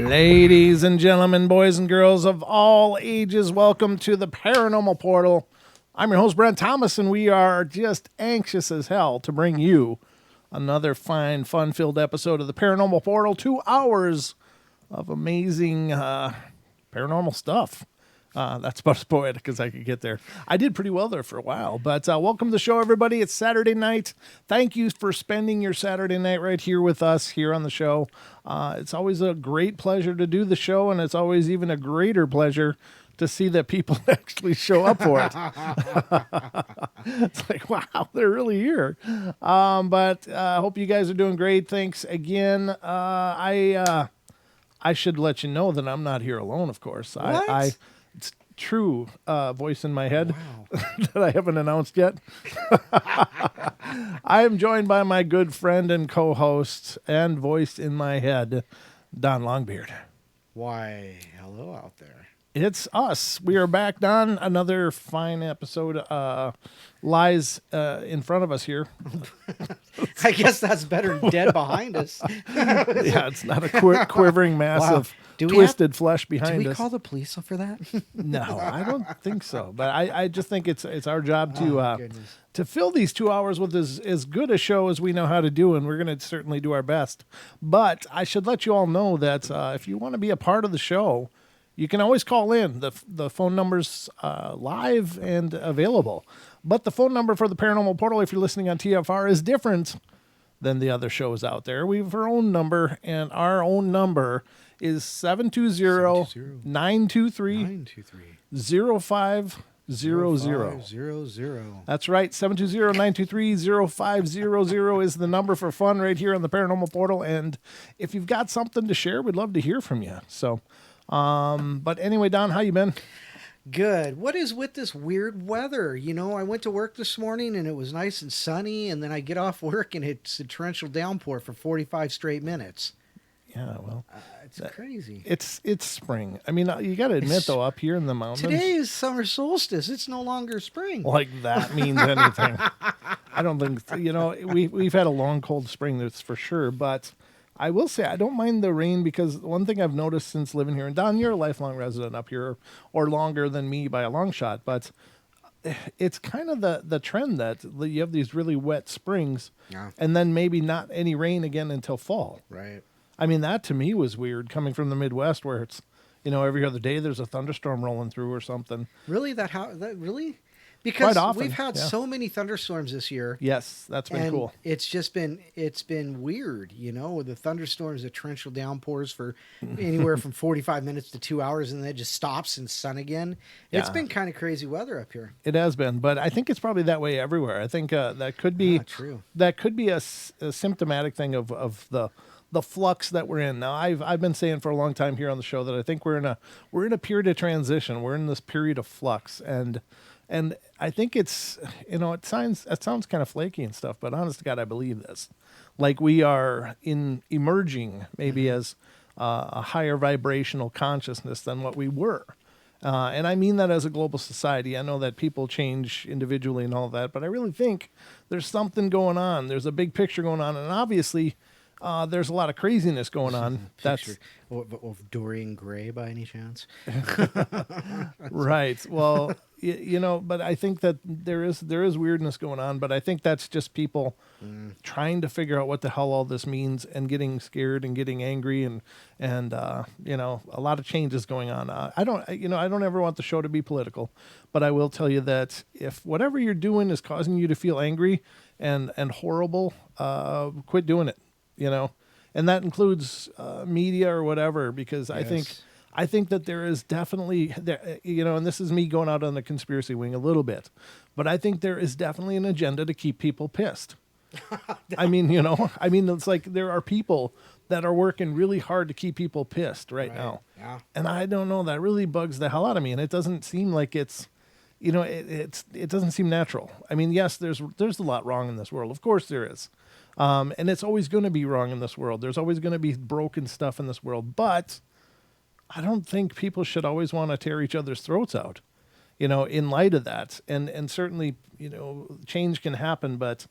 Ladies and gentlemen, boys and girls of all ages, welcome to the Paranormal Portal. I'm your host, Brent Thomas, and we are just anxious as hell to bring you another fine, fun-filled episode of the Paranormal Portal. 2 hours of amazing paranormal stuff. That's about as poetic as I could get there. I did pretty well there for a while, but welcome to the show, everybody. It's Saturday night. Thank you for spending your Saturday night right here with us here on the show. It's always a great pleasure to do the show, and it's always even a greater pleasure to see that people actually show up for it. It's like, wow, they're really here. But I hope you guys are doing great. Thanks again. I should let you know that I'm not here alone, of course. What? It's true voice in my head that I haven't announced yet. I am joined by my good friend and co-host and voice in my head, Don Longbeard. Why, hello out there. It's us. We are back, Don. Another fine episode lies in front of us here. I guess that's better than dead behind us. Yeah, it's not a quivering mass of twisted flesh behind us. Do we call the police for that? No, I don't think so. But I just think it's our job to fill these 2 hours with as good a show as we know how to do, and we're going to certainly do our best. But I should let you all know that if you want to be a part of the show, you can always call in. The phone number's live and available. But the phone number for the Paranormal Portal, if you're listening on TFR, is different than the other shows out there. We have our own number, and our own number is 720-923-0500. That's right, 720-923-0500 is the number for fun right here on the Paranormal Portal. And if you've got something to share, we'd love to hear from you. So, but anyway, Don, how you been? Good. What is with this weird weather? You know, I went to work this morning and it was nice and sunny, and then I get off work and it's a torrential downpour for 45 straight minutes. Yeah, well, it's crazy. It's spring. I mean, you got to admit, though, up here in the mountains. Today is summer solstice. It's no longer spring. Like that means anything. I don't think, we've had a long, cold spring, that's for sure. But I will say I don't mind the rain, because one thing I've noticed since living here, and Don, you're a lifelong resident up here, or longer than me by a long shot, but it's kind of the trend that you have these really wet springs, and then maybe not any rain again until fall. Right. I mean, that to me was weird, coming from the Midwest, where it's, every other day there's a thunderstorm rolling through or something. Really? Really? Because Quite often, we've had so many thunderstorms this year. Yes, that's been cool. It's been weird, with the thunderstorms, the torrential downpours for anywhere from 45 minutes to 2 hours, and then it just stops and sun again. Yeah. It's been kind of crazy weather up here. It has been, but I think it's probably that way everywhere. I think that could be true. That could be a symptomatic thing of the flux that we're in now. I've been saying for a long time here on the show that I think we're in a period of transition. We're in this period of flux, and I think it's, it sounds kind of flaky and stuff, but honest to God, I believe this. Like we are emerging maybe as a higher vibrational consciousness than what we were. And I mean that as a global society. I know that people change individually and all that, but I really think there's something going on. There's a big picture going on, and obviously there's a lot of craziness going on. That's of Dorian Gray by any chance? Right. Well, but I think that there is weirdness going on, but I think that's just people trying to figure out what the hell all this means, and getting scared and getting angry, and a lot of changes going on. I don't ever want the show to be political, but I will tell you that if whatever you're doing is causing you to feel angry and horrible, quit doing it. And that includes media or whatever, because yes. I think that there is definitely, and this is me going out on the conspiracy wing a little bit, but I think there is definitely an agenda to keep people pissed. I mean, it's like there are people that are working really hard to keep people pissed right now. Yeah. And I don't know, that really bugs the hell out of me. And it doesn't seem like it's it doesn't seem natural. I mean, yes, there's a lot wrong in this world. Of course there is. And it's always going to be wrong in this world. There's always going to be broken stuff in this world. But I don't think people should always want to tear each other's throats out, in light of that. And certainly, change can happen, but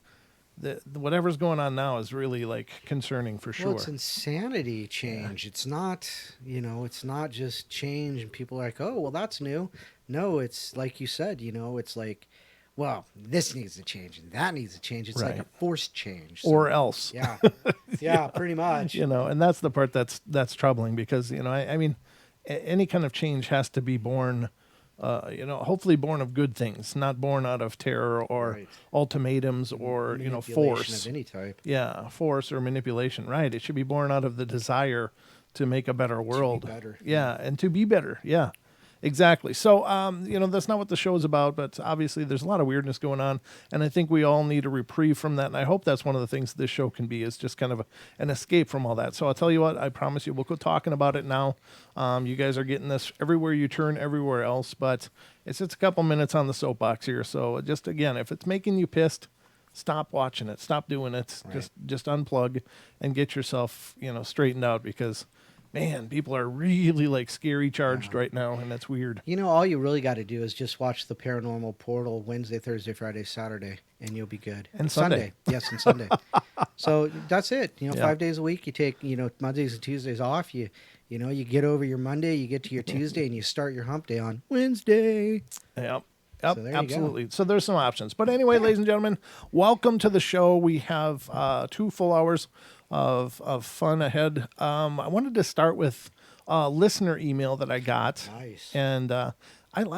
whatever's going on now is really like concerning for sure. Well, it's insanity change. Yeah. It's not, it's not just change and people are like, oh, well, that's new. No, it's like you said, it's like, well, this needs to change and that needs to change. It's like a forced change. So, or else. Yeah. Yeah, pretty much. And that's the part that's troubling because, I mean, any kind of change has to be born, hopefully born of good things, not born out of terror or ultimatums or, force. Of any type. Yeah, force or manipulation. Right. It should be born out of the desire to make a better world. To be better. Yeah, and to be better. Yeah. Exactly. So, that's not what the show is about, but obviously there's a lot of weirdness going on, and I think we all need a reprieve from that, and I hope that's one of the things this show can be, is just kind of an escape from all that. So I'll tell you what, I promise you, we'll quit talking about it now. You guys are getting this everywhere you turn, everywhere else, but it's just a couple minutes on the soapbox here. So just, again, if it's making you pissed, stop watching it. Stop doing it. Right. Just unplug and get yourself, straightened out, because man, people are really like scary charged right now, and that's weird. All you really got to do is just watch the Paranormal Portal Wednesday, Thursday, Friday, Saturday, and you'll be good. And Sunday. Yes, and Sunday. So that's it. 5 days a week. You take, Mondays and Tuesdays off. You get over your Monday, you get to your Tuesday, and you start your hump day on Wednesday. Yep. Yep, so absolutely. So there's some options. But anyway, ladies and gentlemen, welcome to the show. We have 2 full hours of fun ahead. I wanted to start with a listener email that I got. Nice. And I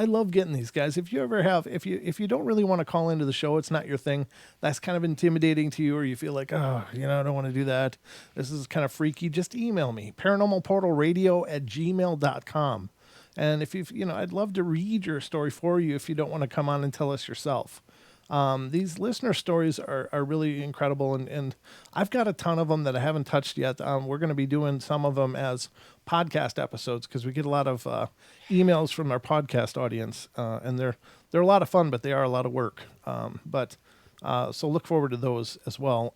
love getting these, guys. If you ever have, if you don't really want to call into the show, it's not your thing, that's kind of intimidating to you, or you feel like, oh, I don't want to do that, this is kind of freaky, just email me, paranormalportalradio@gmail.com. And if I'd love to read your story for you if you don't want to come on and tell us yourself. These listener stories are really incredible, and I've got a ton of them that I haven't touched yet. We're going to be doing some of them as podcast episodes because we get a lot of emails from our podcast audience, and they're a lot of fun, but they are a lot of work. So look forward to those as well.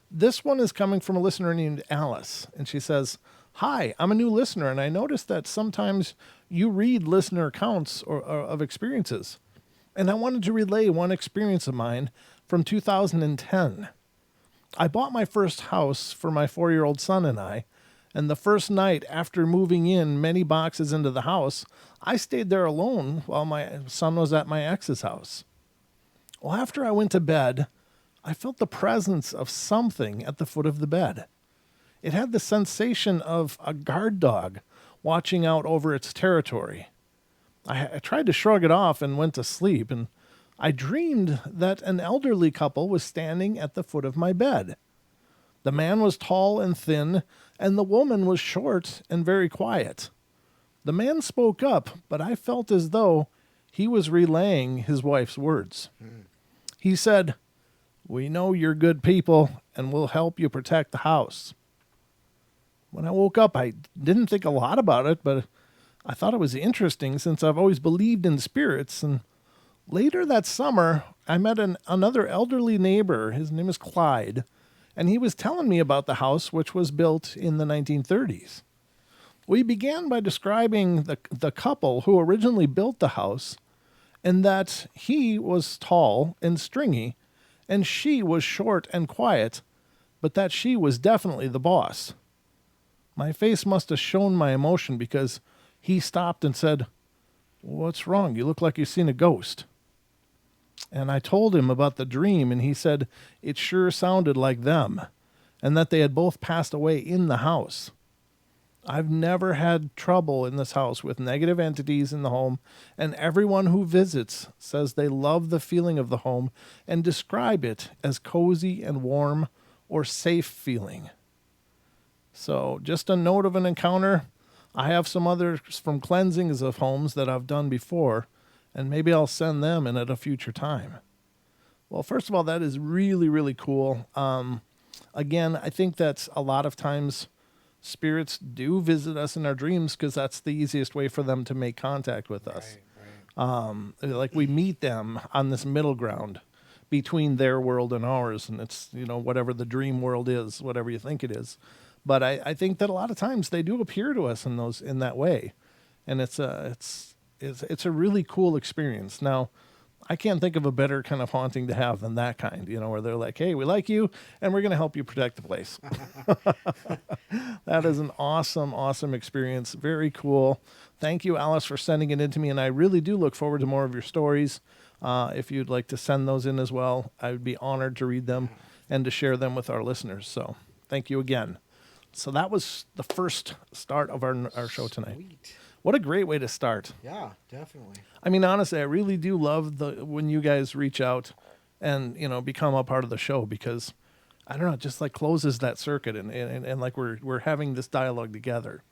This one is coming from a listener named Alice, and she says, "Hi, I'm a new listener, and I noticed that sometimes you read listener accounts or of experiences. And I wanted to relay one experience of mine from 2010. I bought my first house for my 4-year-old son and I, and the first night after moving in many boxes into the house, I stayed there alone while my son was at my ex's house. Well, after I went to bed, I felt the presence of something at the foot of the bed. It had the sensation of a guard dog watching out over its territory. I tried to shrug it off and went to sleep, and I dreamed that an elderly couple was standing at the foot of my bed. The man was tall and thin, and the woman was short and very quiet. The man spoke up, but I felt as though he was relaying his wife's words. He said, 'We know you're good people, and we'll help you protect the house.' When I woke up, I didn't think a lot about it, but I thought it was interesting since I've always believed in spirits. And later that summer, I met another elderly neighbor. His name is Clyde, and he was telling me about the house, which was built in the 1930s. We began by describing the couple who originally built the house, and that he was tall and stringy, and she was short and quiet, but that she was definitely the boss. My face must have shown my emotion because he stopped and said, 'What's wrong? You look like you've seen a ghost.' And I told him about the dream, and he said it sure sounded like them, and that they had both passed away in the house. I've never had trouble in this house with negative entities in the home, and everyone who visits says they love the feeling of the home and describe it as cozy and warm or safe feeling. So just a note of an encounter. I have some others from cleansings of homes that I've done before, and maybe I'll send them in at a future time." Well, first of all, that is really, really cool. Again, I think that a lot of times spirits do visit us in our dreams because that's the easiest way for them to make contact with us. Like we meet them on this middle ground between their world and ours, and it's whatever the dream world is, whatever you think it is. But I think that a lot of times they do appear to us in that way, and it's a really cool experience. Now, I can't think of a better kind of haunting to have than that kind, where they're like, hey, we like you, and we're going to help you protect the place. That is an awesome, awesome experience. Very cool. Thank you, Alice, for sending it in to me, and I really do look forward to more of your stories. If you'd like to send those in as well, I would be honored to read them and to share them with our listeners. So thank you again. So that was the first start of our show tonight. Sweet. What a great way to start. Yeah, definitely. I mean, honestly, I really do love when you guys reach out and, become a part of the show, because I don't know, it just like closes that circuit and like we're having this dialogue together.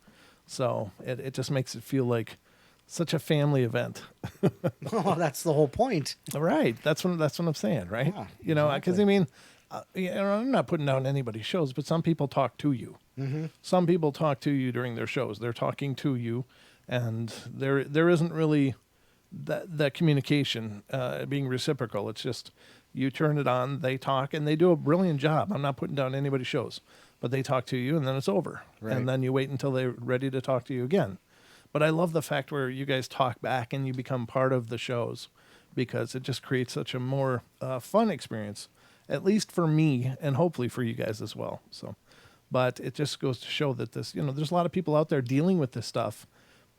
So it just makes it feel like such a family event. Well, that's the whole point. Right. That's what I'm saying, right? Yeah, because exactly. I mean, I'm not putting down anybody's shows, but some people talk to you. Mm-hmm. Some people talk to you during their shows. They're talking to you, and there isn't really that communication being reciprocal. It's just you turn it on, they talk, and they do a brilliant job. I'm not putting down anybody's shows, but they talk to you, and then it's over. Right. And then you wait until they're ready to talk to you again. But I love the fact where you guys talk back and you become part of the shows, because it just creates such a more fun experience, at least for me, and hopefully for you guys as well. So, but it just goes to show that there's a lot of people out there dealing with this stuff,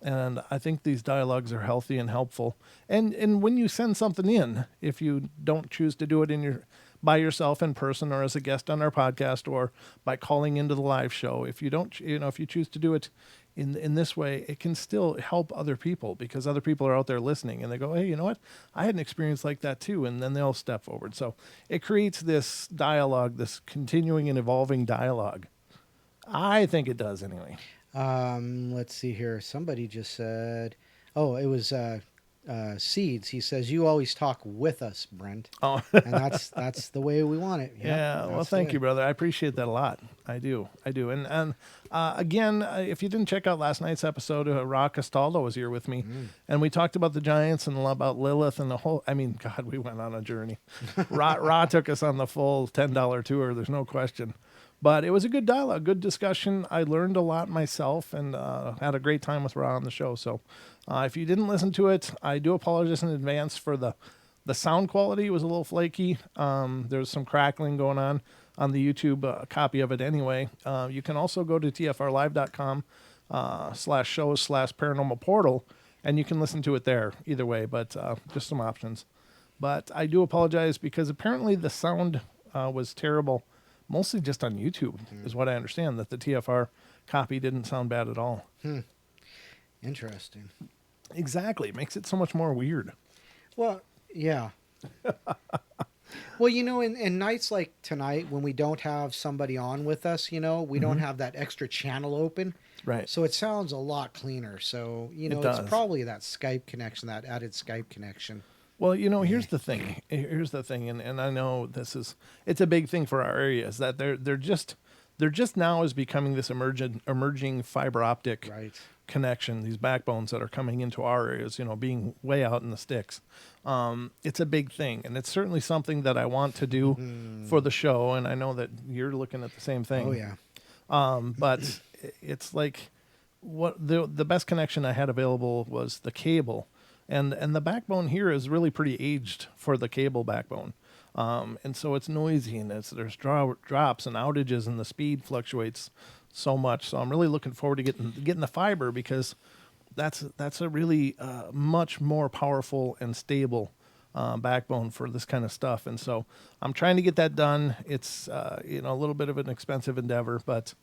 and I think these dialogues are healthy and helpful. And when you send something in, if you don't choose to do it by yourself in person or as a guest on our podcast or by calling into the live show, if you don't, if you choose to do it in this way, it can still help other people, because other people are out there listening and they go, hey, you know what? I had an experience like that too. And then they'll step forward. So it creates this dialogue, this continuing and evolving dialogue. I think it does anyway. Let's see here. Somebody just said, oh, it was Seeds. He says, you always talk with us, Brent. Oh, And that's the way we want it. Yep, yeah. Well, that's thank good. you, brother. I appreciate that a lot. I do. And again, if you didn't check out last night's episode, Ra Castaldo was here with me, and we talked about the Giants and about Lilith and the whole. I mean, God, we went on a journey. Ra took us on the full $10 tour. There's no question. But it was a good dialogue, good discussion. I learned a lot myself, and had a great time with Ra on the show. So if you didn't listen to it, I do apologize in advance for the sound quality. Was a little flaky. There's some crackling going on the YouTube copy of it anyway. You can also go to tfrlive.com /shows/paranormal portal, and you can listen to it there either way, but just some options. But I do apologize, because apparently the sound was terrible. Mostly just on YouTube, is what I understand, that the TFR copy didn't sound bad at all. Interesting. Exactly. It makes it so much more weird. Well, yeah. Well, in nights like tonight, when we don't have somebody on with us, we don't have that extra channel open. Right. So it sounds a lot cleaner. So, it's does. probably that Skype connection, that added Skype connection. Well, here's the thing. And I know it's a big thing for our area, is that they're just now is becoming this emerging fiber optic Right. connection, these backbones that are coming into our areas, being way out in the sticks. It's a big thing, and it's certainly something that I want to do for the show, and I know that you're looking at the same thing. Oh, yeah. But it's like what the best connection I had available was the cable. And the backbone here is really pretty aged for the cable backbone. And so it's noisy, and there's drops and outages, and the speed fluctuates so much. So I'm really looking forward to getting the fiber, because that's a really much more powerful and stable backbone for this kind of stuff. And so I'm trying to get that done. It's a little bit of an expensive endeavor, but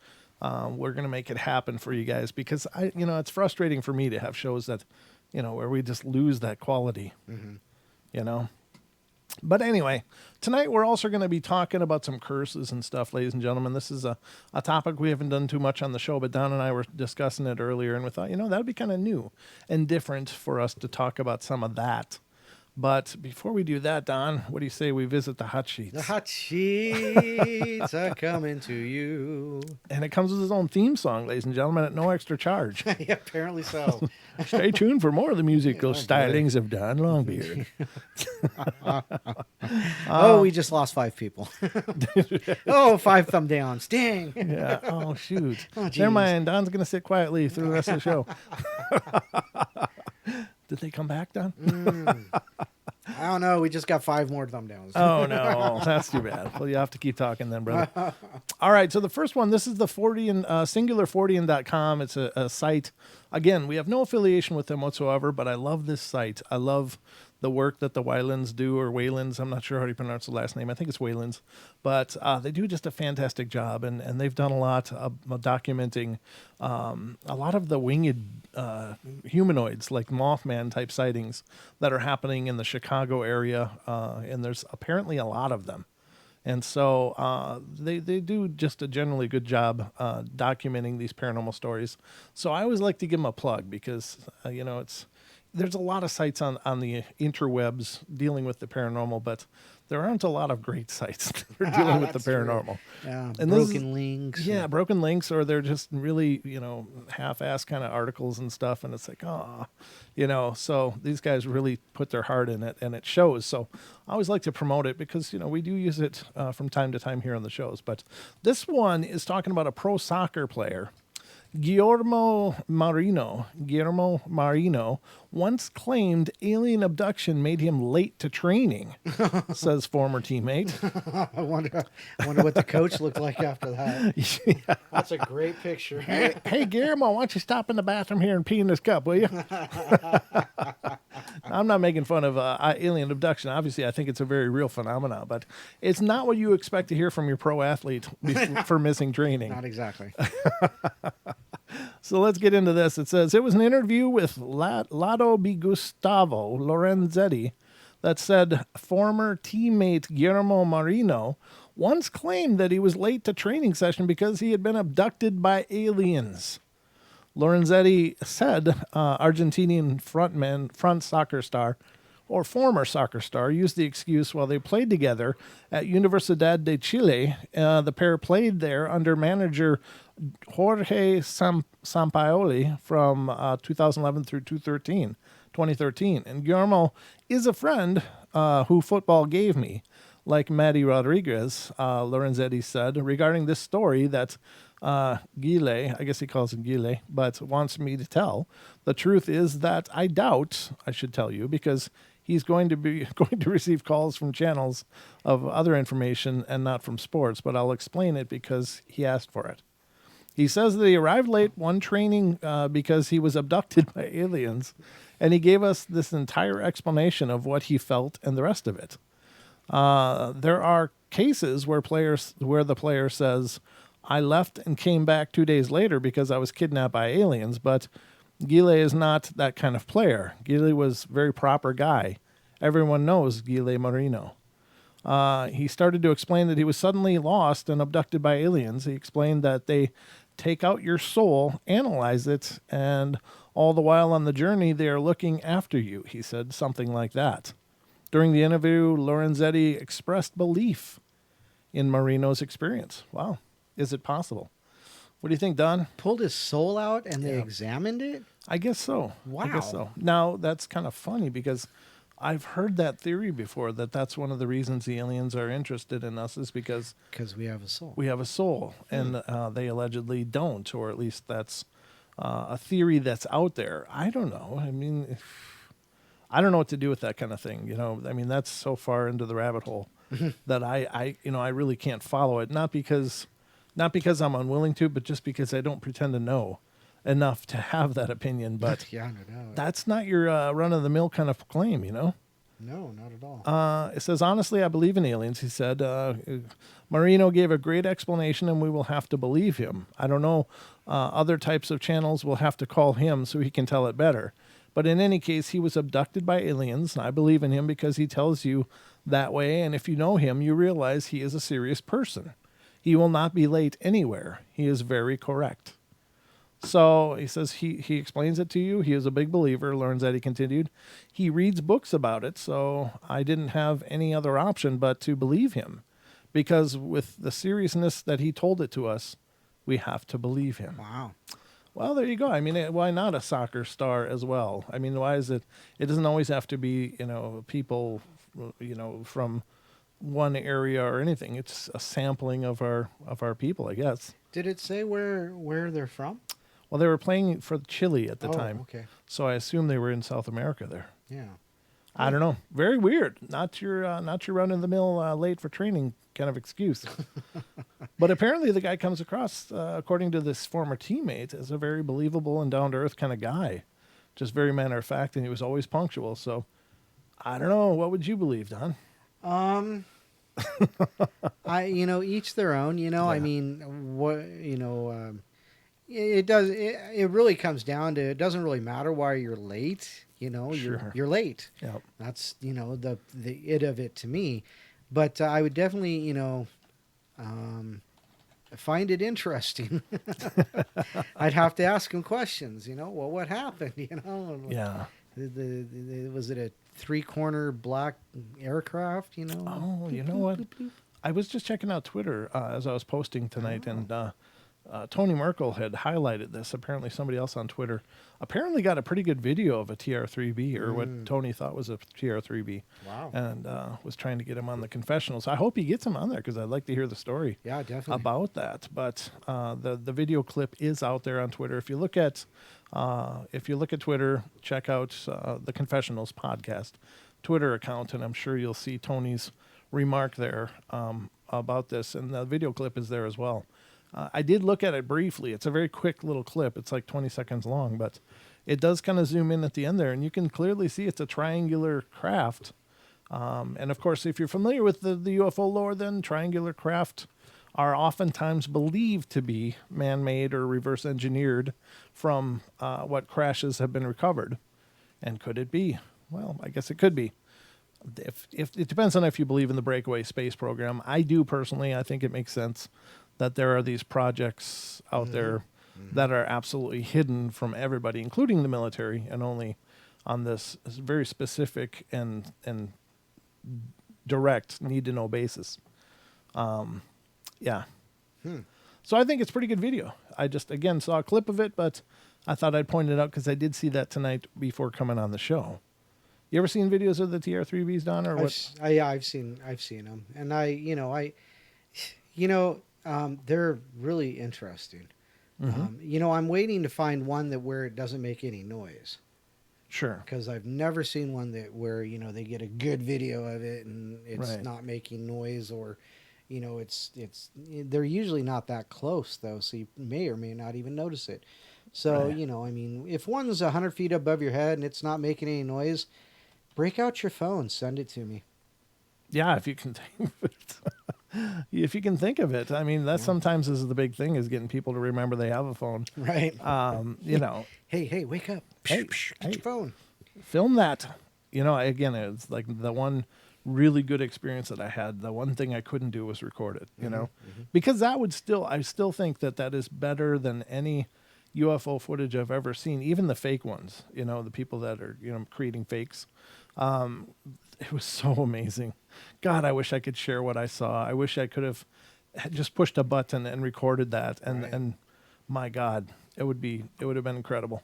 we're going to make it happen for you guys, because it's frustrating for me to have shows that where we just lose that quality, But anyway, tonight we're also going to be talking about some curses and stuff, ladies and gentlemen. This is a topic we haven't done too much on the show, but Don and I were discussing it earlier, and we thought, that would be kind of new and different for us to talk about some of that. But before we do that, Don, what do you say we visit the hot sheets? The hot sheets are coming to you. And it comes with its own theme song, ladies and gentlemen, at no extra charge. Yeah, apparently so. Stay tuned for more of the musical Oh, stylings of Don Longbeard. We just lost 5 people. 5 thumb downs. Dang. Yeah. Oh, shoot. Oh, Never geez. mind. Don's going to sit quietly through the rest of the show. Did they come back, Don? I don't know. We just got 5 more thumb downs. Oh, no. That's too bad. Well, you have to keep talking then, brother. All right. So the first one, this is the 40 singular40.com. It's a site. Again, we have no affiliation with them whatsoever, but I love this site. I love the work that the Waylands do, or Waylands. I'm not sure how you pronounce the last name. I think it's Waylands. But they do just a fantastic job, and they've done a lot of documenting a lot of the winged humanoids, like Mothman-type sightings that are happening in the Chicago area, and there's apparently a lot of them. And so they do just a generally good job documenting these paranormal stories. So I always like to give them a plug because, there's a lot of sites on the interwebs dealing with the paranormal, but there aren't a lot of great sites that are dealing with the paranormal. Yeah, And broken links. Yeah, broken links, or they're just really, half-assed kind of articles and stuff, and it's like, so these guys really put their heart in it, and it shows. So I always like to promote it because, we do use it from time to time here on the shows. But this one is talking about a pro soccer player. Guillermo Marino once claimed alien abduction made him late to training, says former teammate. I wonder what the coach looked like after that. Yeah. That's a great picture. Hey, Guillermo, why don't you stop in the bathroom here and pee in this cup, will you? I'm not making fun of alien abduction. Obviously, I think it's a very real phenomenon, but it's not what you expect to hear from your pro athlete for missing training. Not exactly. So let's get into this. It says, it was an interview with Lado Bi Gustavo Lorenzetti that said former teammate Guillermo Marino once claimed that he was late to training session because he had been abducted by aliens. Lorenzetti said Argentinian front soccer star, or former soccer star, used the excuse while they played together at Universidad de Chile. The pair played there under manager Jorge Sampaoli from 2011 through 2013. And Guillermo is a friend who football gave me, like Matty Rodriguez, Lorenzetti said, regarding this story that Guile, I guess he calls him Guile, but wants me to tell. The truth is that I doubt I should tell you, because he's going to receive calls from channels of other information and not from sports, but I'll explain it because he asked for it. He says that he arrived late one training because he was abducted by aliens, and he gave us this entire explanation of what he felt and the rest of it. There are cases where the player says, I left and came back 2 days later because I was kidnapped by aliens, but Guile is not that kind of player. Guile was a very proper guy. Everyone knows Guile Marino. He started to explain that he was suddenly lost and abducted by aliens. He explained that they take out your soul, analyze it, and all the while on the journey, they are looking after you. He said something like that. During the interview, Lorenzetti expressed belief in Marino's experience. Wow. Is it possible? What do you think, Don? Pulled his soul out and they examined it? I guess so. Wow. I guess so. Now, that's kind of funny because I've heard that theory before, that that's one of the reasons the aliens are interested in us is because we have a soul. we have a soul, and they allegedly don't, or at least that's a theory that's out there. I don't know. I mean, I don't know what to do with that kind of thing. I mean, that's so far into the rabbit hole that I really can't follow it. Not because I'm unwilling to, but just because I don't pretend to know enough to have that opinion. But yeah, no doubt. that's not your run-of-the-mill kind of claim, No, not at all. It says, honestly, I believe in aliens, he said. Marino gave a great explanation, and we will have to believe him. I don't know. Other types of channels will have to call him so he can tell it better. But in any case, he was abducted by aliens, and I believe in him because he tells you that way, and if you know him, you realize he is a serious person. He will not be late anywhere. He is very correct. So he says he explains it to you. He is a big believer, learns that he continued. He reads books about it, so I didn't have any other option but to believe him. Because with the seriousness that he told it to us, we have to believe him. Wow. Well, there you go. I mean, why not a soccer star as well? I mean, why is it? It doesn't always have to be, people, from one area or anything. It's a sampling of our people, I guess. Did it say where they're from? Well, they were playing for Chile at the time, Okay. so I assume they were in South America there. Yeah. I don't know. Very weird. Not your run of the mill late for training kind of excuse. But apparently the guy comes across, according to this former teammate, as a very believable and down to earth kind of guy, just very matter of fact, and he was always punctual. So I don't know. What would you believe, Don? Each their own. Yeah. I mean, what it does. It really comes down to it doesn't really matter why you're late. Sure. You're late. Yep. That's the it of it to me. But I would definitely find it interesting. I'd have to ask him questions. Well, what happened? Yeah. Was it a 3-corner black aircraft? Oh, you know what? I was just checking out Twitter as I was posting tonight, and Tony Merkel had highlighted this. Apparently, somebody else on Twitter apparently got a pretty good video of a TR-3B, or what Tony thought was a TR-3B. Wow. And was trying to get him on the confessionals. I hope he gets him on there because I'd like to hear the story. Yeah, definitely. About that. But the video clip is out there on Twitter. If you look at Twitter, check out the Confessionals podcast Twitter account, and I'm sure you'll see Tony's remark there about this, and the video clip is there as well. I did look at it briefly. It's a very quick little clip. It's like 20 seconds long, but it does kind of zoom in at the end there, and you can clearly see it's a triangular craft. And of course, if you're familiar with the UFO lore, then triangular craft are oftentimes believed to be man-made or reverse engineered from what crashes have been recovered. And could it be? Well, I guess it could be. If it depends on if you believe in the breakaway space program. I do personally. I think it makes sense that there are these projects out there that are absolutely hidden from everybody, including the military, and only on this very specific and direct need-to-know basis. Yeah. So I think it's pretty good video. I just, again, saw a clip of it, but I thought I'd point it out because I did see that tonight before coming on the show. You ever seen videos of the TR-3Bs, Don, or what? I've seen them, and they're really interesting. I'm waiting to find one where it doesn't make any noise. Sure. Because I've never seen one where they get a good video of it and it's not making noise, or they're usually not that close though, so you may or may not even notice it. So if one's 100 feet above your head and it's not making any noise, break out your phone, send it to me. Yeah, if you can think of it. If you can think of it. I mean, that sometimes is the big thing, is getting people to remember they have a phone. Right. Hey, wake up. Get your phone. Film that. Again, it's like the one really good experience that I had. The one thing I couldn't do was record it, because that would I still think that is better than any UFO footage I've ever seen, even the fake ones, the people that are, creating fakes. It was so amazing. God, I wish I could share what I saw. I wish I could have just pushed a button and recorded that. And my God, it would have been incredible.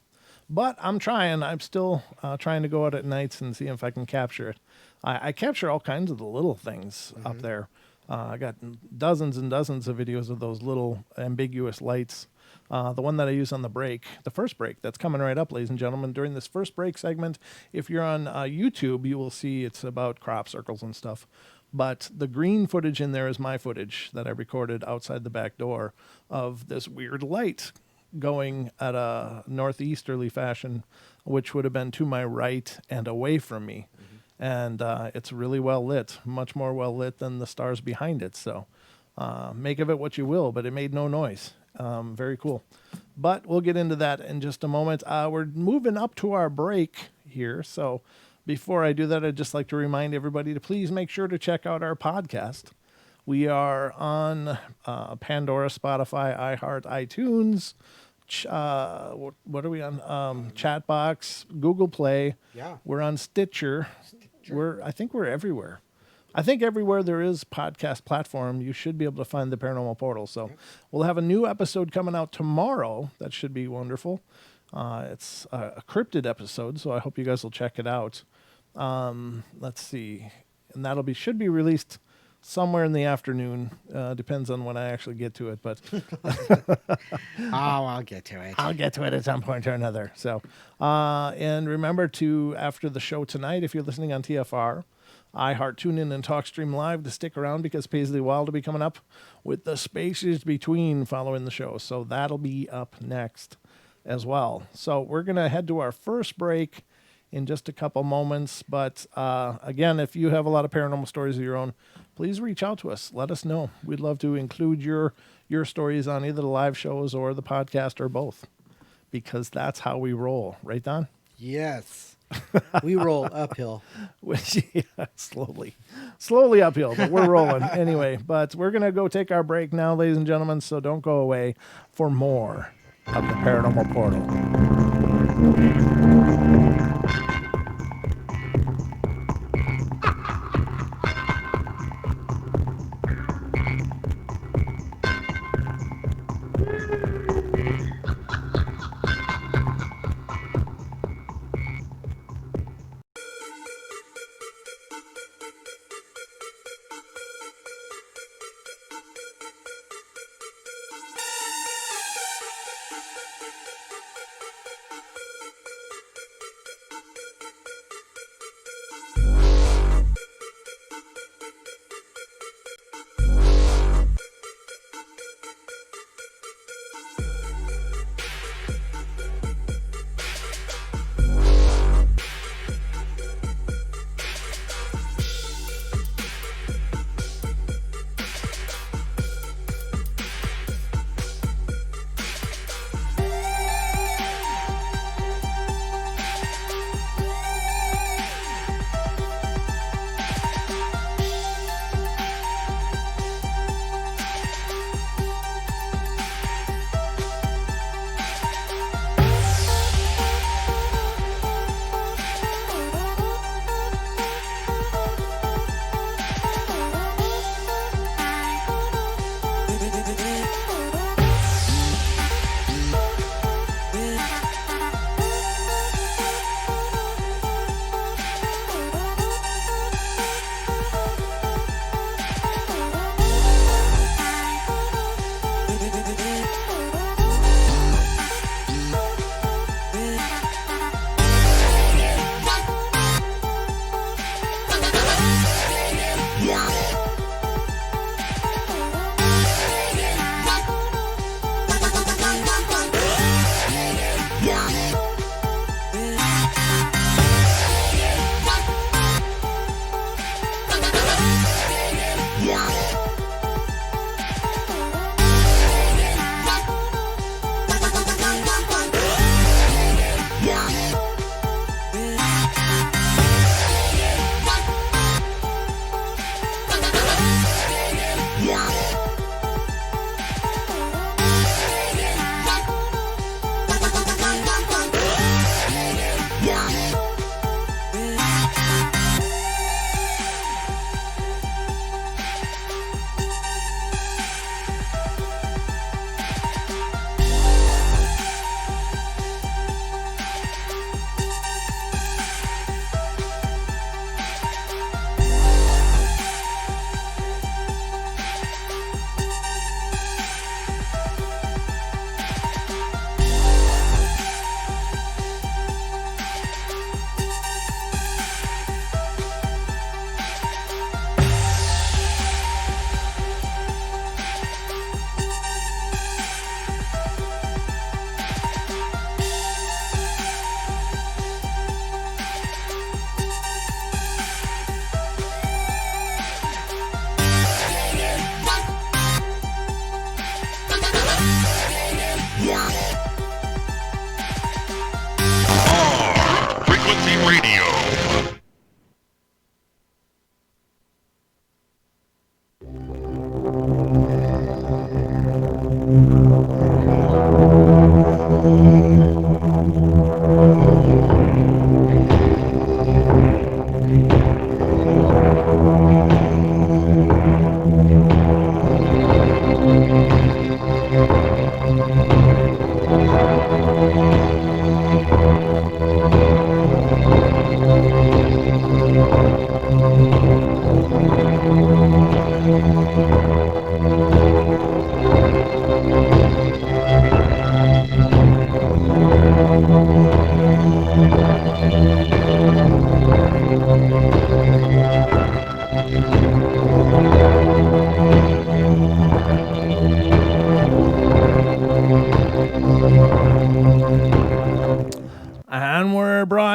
But I'm trying. I'm still trying to go out at nights and see if I can capture it. I capture all kinds of the little things up there. I got dozens and dozens of videos of those little ambiguous lights. The one that I use on the first break, that's coming right up, ladies and gentlemen. During this first break segment, if you're on YouTube, you will see it's about crop circles and stuff. But the green footage in there is my footage that I recorded outside the back door of this weird light going at a northeasterly fashion, which would have been to my right and away from me. And it's really well lit, much more well lit than the stars behind it. So make of it what you will, but it made no noise. Very cool. But we'll get into that in just a moment. We're moving up to our break here. So before I do that, I'd just like to remind everybody to please make sure to check out our podcast. We are on Pandora, Spotify, iHeart, iTunes, what are we on? Chatbox, Google Play. Yeah. We're on Stitcher. I think we're everywhere. I think everywhere there is podcast platform, you should be able to find the Paranormal Portal. So we'll have a new episode coming out tomorrow. That should be wonderful. It's a cryptid episode, so I hope you guys will check it out. Let's see, and should be released somewhere in the afternoon. Depends on when I actually get to it, but I'll get to it. I'll get to it at some point or another. So, and remember to, after the show tonight, if you're listening on TFR, iHeart, TuneIn, and TalkStream Live, to stick around because Paisley Wild will be coming up with the spaces between following the show. So that'll be up next as well. So we're going to head to our first break in just a couple moments. But again, if you have a lot of paranormal stories of your own, please reach out to us. Let us know. We'd love to include your stories on either the live shows or the podcast or both, because that's how we roll. Right, Don? Yes. We roll uphill. Yeah, slowly uphill, but we're rolling anyway. But we're going to go take our break now, ladies and gentlemen, so don't go away for more of the Paranormal Portal.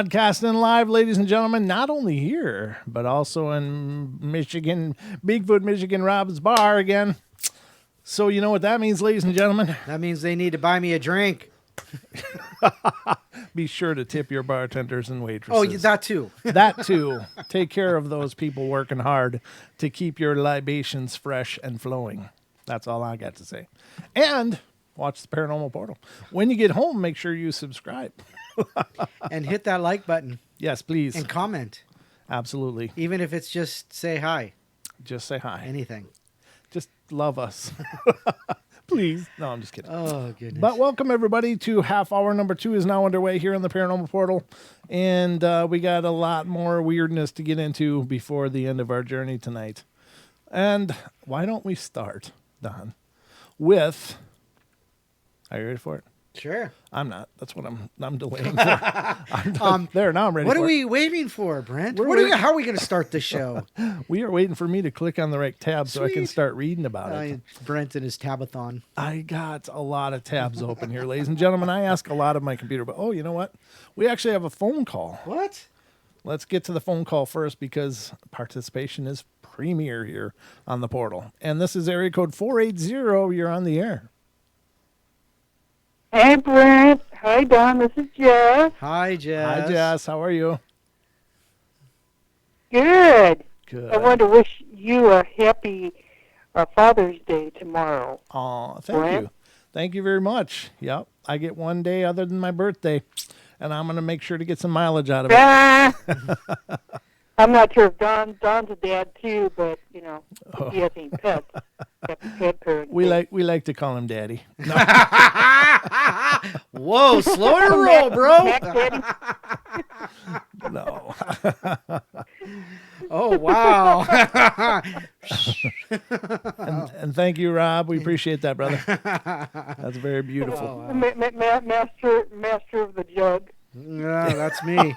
Broadcasting live, ladies and gentlemen, not only here, but also in Michigan, Bigfoot, Michigan, Rob's Bar again. So you know what that means, ladies and gentlemen? That means they need to buy me a drink. Be sure to tip your bartenders and waitresses. Oh, that too. That too. Take care of those people working hard to keep your libations fresh and flowing. That's all I got to say. And watch the Paranormal Portal. When you get home, make sure you subscribe. And hit that like button. Yes, please. And comment. Absolutely. Even if it's just say hi. Just say hi. Anything. Just love us. Please. No, I'm just kidding. Oh, goodness. But welcome, everybody, to half hour number 2 is now underway here on the Paranormal Portal. And we got a lot more weirdness to get into before the end of our journey tonight. And why don't we start, Don, with... Are you ready for it? Sure. I'm not. That's what I'm delaying for. There, now I'm ready What for are it. we waiting for, Brent? How are we going to start the show? We are waiting for me to click on the right tab so I can Sweet. start reading about it. Brent and his tabathon. I got a lot of tabs open here, ladies and gentlemen. I ask a lot of my computer, but oh, you know what? We actually have a phone call. What? Let's get to the phone call first because participation is premier here on the portal. And this is area code 480. You're on the air. Hey, Brent. Hi, Don. This is Jess. Hi, Jess. Hi, Jess. How are you? Good. Good. I want to wish you a happy Father's Day tomorrow. Oh, thank Brent? you. Thank you very much. Yep. I get one day other than my birthday, and I'm going to make sure to get some mileage out of it. Ah! I'm not sure if Don's a dad, too, but, you know, if he has any pets. Happy pet parent We day. like to call him Daddy. No. Whoa, slow your roll, bro. Mac Daddy? No. Oh, wow. And thank you, Rob. We appreciate that, brother. That's very beautiful. Oh, Master of the jug. Yeah, that's me.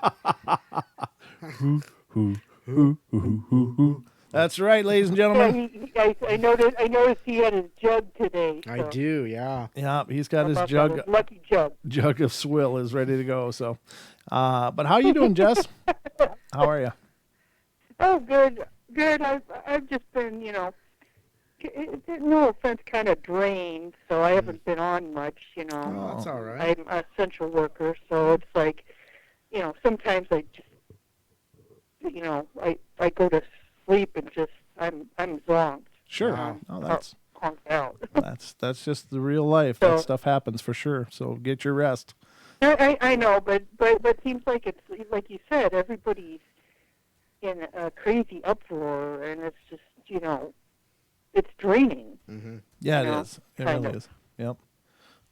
That's right, ladies and Yeah, gentlemen. I noticed he had his jug today. I so do, yeah. Yeah, he's got his how about jug that? His lucky jug. of swill is ready to go. So, but how you doing, Jess? How are you? Oh, good. I've just been, you know, no offense, kind of drained, so I haven't been on much, you know. Oh, that's all right. I'm a central worker, so it's like, you know, sometimes I just, you know, I go to sleep and just, I'm zonked. Sure. Wow. Oh, that's Honked out. that's just the real life. So- That stuff happens for sure. So get your rest. I know, but it seems like it's, like you said, everybody's in a crazy uproar, and it's just, you know, it's draining. Mm-hmm. Yeah, You it know, is. It kind really of. is. Yep.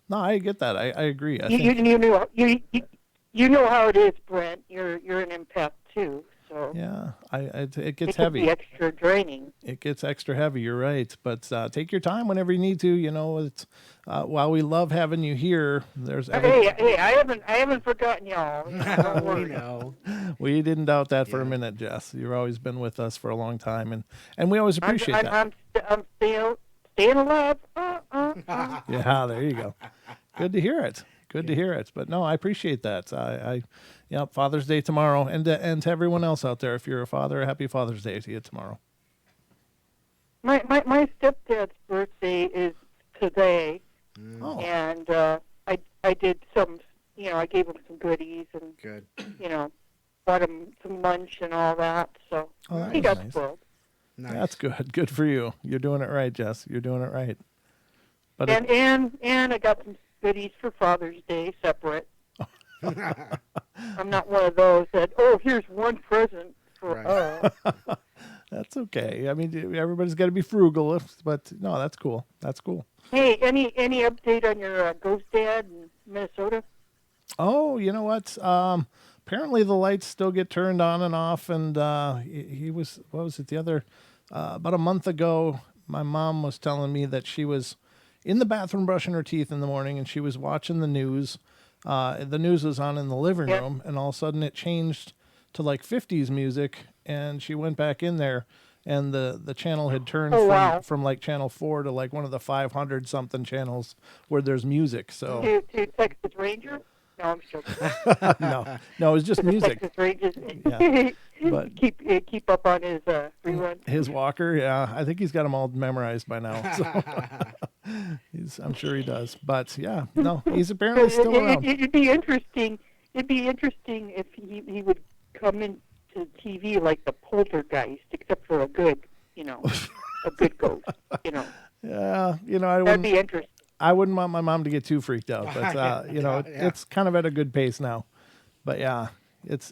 No, I get that. I agree. I You think. you know how it is, Brent. You're an empath too, so Yeah, it it gets can heavy. be extra draining. It gets extra heavy. You're right, but take your time whenever you need to. You know, it's while we love having you here. There's Hey, I haven't forgotten y'all. Don't We worry. know. we didn't doubt that for a Yeah. minute, Jess. You've always been with us for a long time, and we always appreciate that. I'm staying alive. Yeah, there you go. Good to hear it. Good to hear it. But no, I appreciate that. Yeah, Father's Day tomorrow, and to everyone else out there, if you're a father, happy Father's Day to you tomorrow. My stepdad's birthday is today, Oh, and I did some, you know, I gave him some goodies and, Good. you know, bought him some lunch and all that. So Oh, that he was got nice. spoiled. Nice. that's good. Good for you. You're doing it right, Jess. You're doing it right. But And I got some goodies for Father's Day separate. I'm not one of those that, oh, here's one present for Right. that's okay. I mean, everybody's got to be frugal, but no, that's cool. That's cool. Hey, any update on your ghost dad in Minnesota? Oh, you know what? Apparently the lights still get turned on and off, and he was, what was it, the other, about a month ago, my mom was telling me that she was in the bathroom brushing her teeth in the morning, and she was watching the news. The news was on in the living Yep. room, and all of a sudden it changed to like 50s music, and she went back in there, and the channel had turned Oh, wow. from like channel 4 to like one of the 500 something channels where there's music. So To Texas Ranger? No, I'm joking. No, it was just To the music. Texas Rangers. Yeah, but keep up on his rerun. his walker, yeah, I think he's got them all memorized by now. So I'm sure he does. But yeah, no, he's apparently still around. It'd be interesting. It'd be interesting if he would come into TV like the poltergeist, except for a good, a good ghost. Yeah, That'd be interesting. I wouldn't want my mom to get too freaked out, but Yeah. it's kind of at a good pace now. But yeah, it's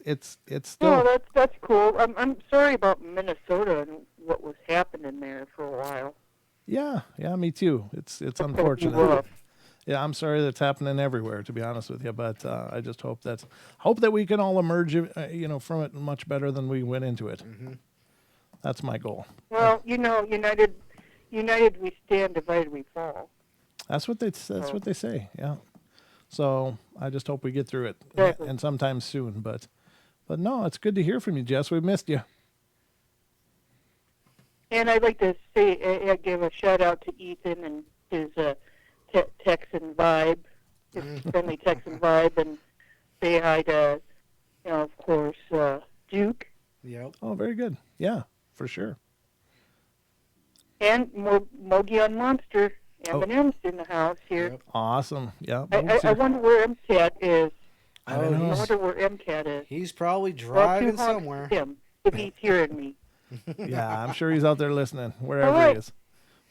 still. No, that's cool. I'm sorry about Minnesota and what was happening there for a while. Yeah, me too. It's That's gonna be unfortunate. rough. Yeah, I'm sorry that's happening everywhere, to be honest with you. But I just hope that we can all emerge, from it much better than we went into it. Mm-hmm. That's my goal. Well, united we stand, divided we fall. That's what they say. Yeah. So I just hope we get through it, Exactly. and sometime soon. But no, it's good to hear from you, Jess. We missed you. And I'd like to say, give a shout out to Ethan and his Texan vibe, his friendly Texan vibe, and say hi to, of course, Duke. Yep. Oh, very good. Yeah, for sure. And Mogi on Monster. M&M's in the house here. Yep. Awesome. Yeah. I wonder where MCAT is. I Oh, don't know. I wonder where MCAT is. He's probably Well, driving 200 somewhere. Him, if he's hearing me. Yeah, I'm sure he's out there listening, wherever All right. he is.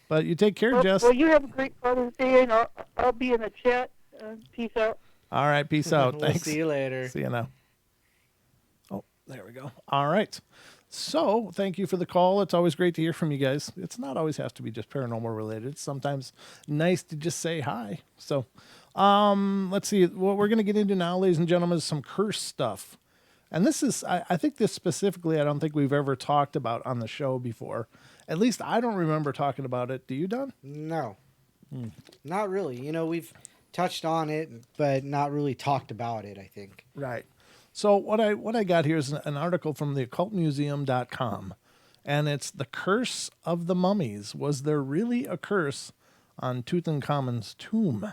But you take care, Well, Jess. well, you have a great Father's Day, and I'll be in the chat. Peace out. All right, peace out. We'll Thanks. see you later. See you now. Oh, there we go. All right. So, thank you for the call. It's always great to hear from you guys. It's not always has to be just paranormal related. It's sometimes nice to just say hi. So, let's see. What we're going to get into now, ladies and gentlemen, is some curse stuff. And this is, I think this specifically, I don't think we've ever talked about on the show before. At least I don't remember talking about it. Do you, Don? No, not really. We've touched on it, but not really talked about it, I think. Right. So what I got here is an article from the occultmuseum.com, and it's The Curse of the Mummies. Was there really a curse on Tutankhamun's tomb?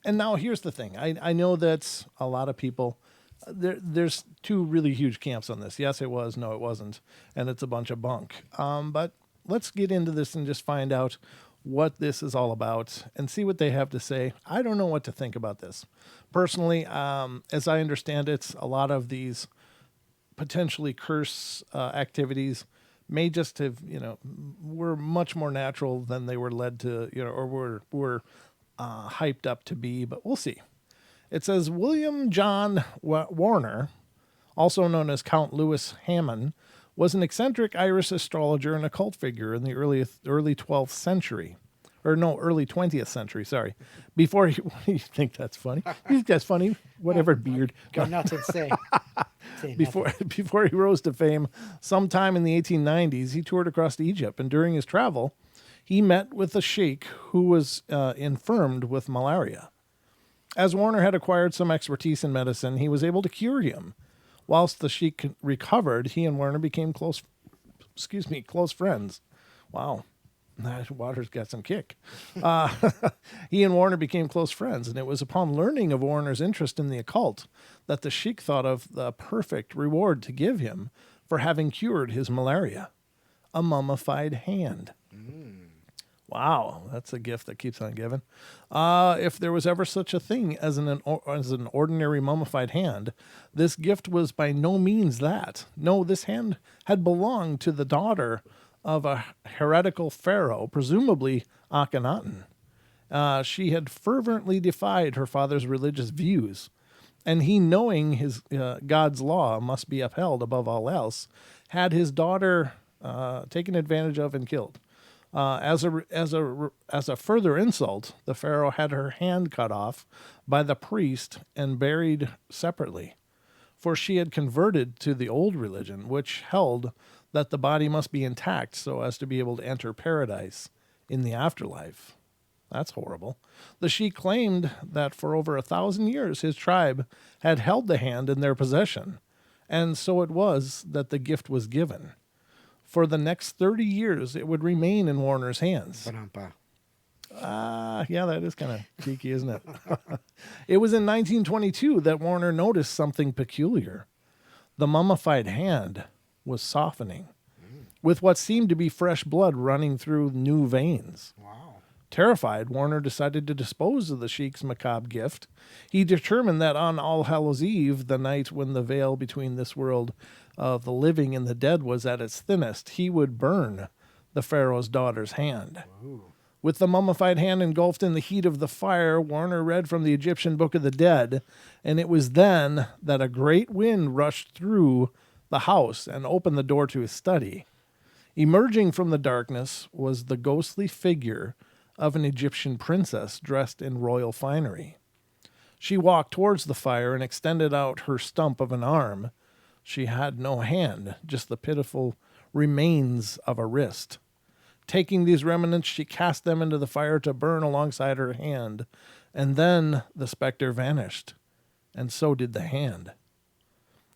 And now here's the thing. I know that a lot of people, there's two really huge camps on this. Yes, it was. No, it wasn't. And it's a bunch of bunk. But let's get into this and just find out what this is all about and see what they have to say. I don't know what to think about this. Personally, as I understand it, a lot of these potentially curse activities may just have, were much more natural than they were led to, or were hyped up to be, but we'll see. It says William John Warner, also known as Count Lewis Hammond, was an eccentric Irish astrologer and occult figure in the early 12th century. Early 20th century, sorry. Before he, you think that's funny? You think that's funny? Whatever, beard. Go nuts and say. Before he rose to fame, sometime in the 1890s, he toured across Egypt, and during his travel, he met with a sheikh who was infirmed with malaria. As Warner had acquired some expertise in medicine, he was able to cure him. Whilst the sheikh recovered, he and Warner became close friends. Wow. That water's got some kick. He and Warner became close friends, and it was upon learning of Warner's interest in the occult that the sheikh thought of the perfect reward to give him for having cured his malaria, a mummified hand. Wow, that's a gift that keeps on giving. If there was ever such a thing as an ordinary mummified hand, this gift was by no means that. No, this hand had belonged to the daughter of a heretical pharaoh, presumably Akhenaten. She had fervently defied her father's religious views, and he, knowing his God's law must be upheld above all else, had his daughter taken advantage of and killed. As a further insult, the pharaoh had her hand cut off by the priest and buried separately, for she had converted to the old religion, which held that the body must be intact so as to be able to enter paradise in the afterlife. That's horrible. The sheikh claimed that for over 1,000 years his tribe had held the hand in their possession, and so it was that the gift was given. For the next 30 years, it would remain in Warner's hands. Yeah, that is kind of geeky, isn't it? It was in 1922 that Warner noticed something peculiar. The mummified hand was softening, with what seemed to be fresh blood running through new veins. Wow. Terrified, Warner decided to dispose of the sheik's macabre gift. He determined that on All Hallows Eve, the night when the veil between this world of the living and the dead was at its thinnest, he would burn the Pharaoh's daughter's hand. Ooh. With the mummified hand engulfed in the heat of the fire, Warner read from the Egyptian Book of the Dead, and it was then that a great wind rushed through the house and opened the door to his study. Emerging from the darkness was the ghostly figure of an Egyptian princess dressed in royal finery. She walked towards the fire and extended out her stump of an arm. She had no hand, just the pitiful remains of a wrist. Taking these remnants, she cast them into the fire to burn alongside her hand, and then the specter vanished, and so did the hand.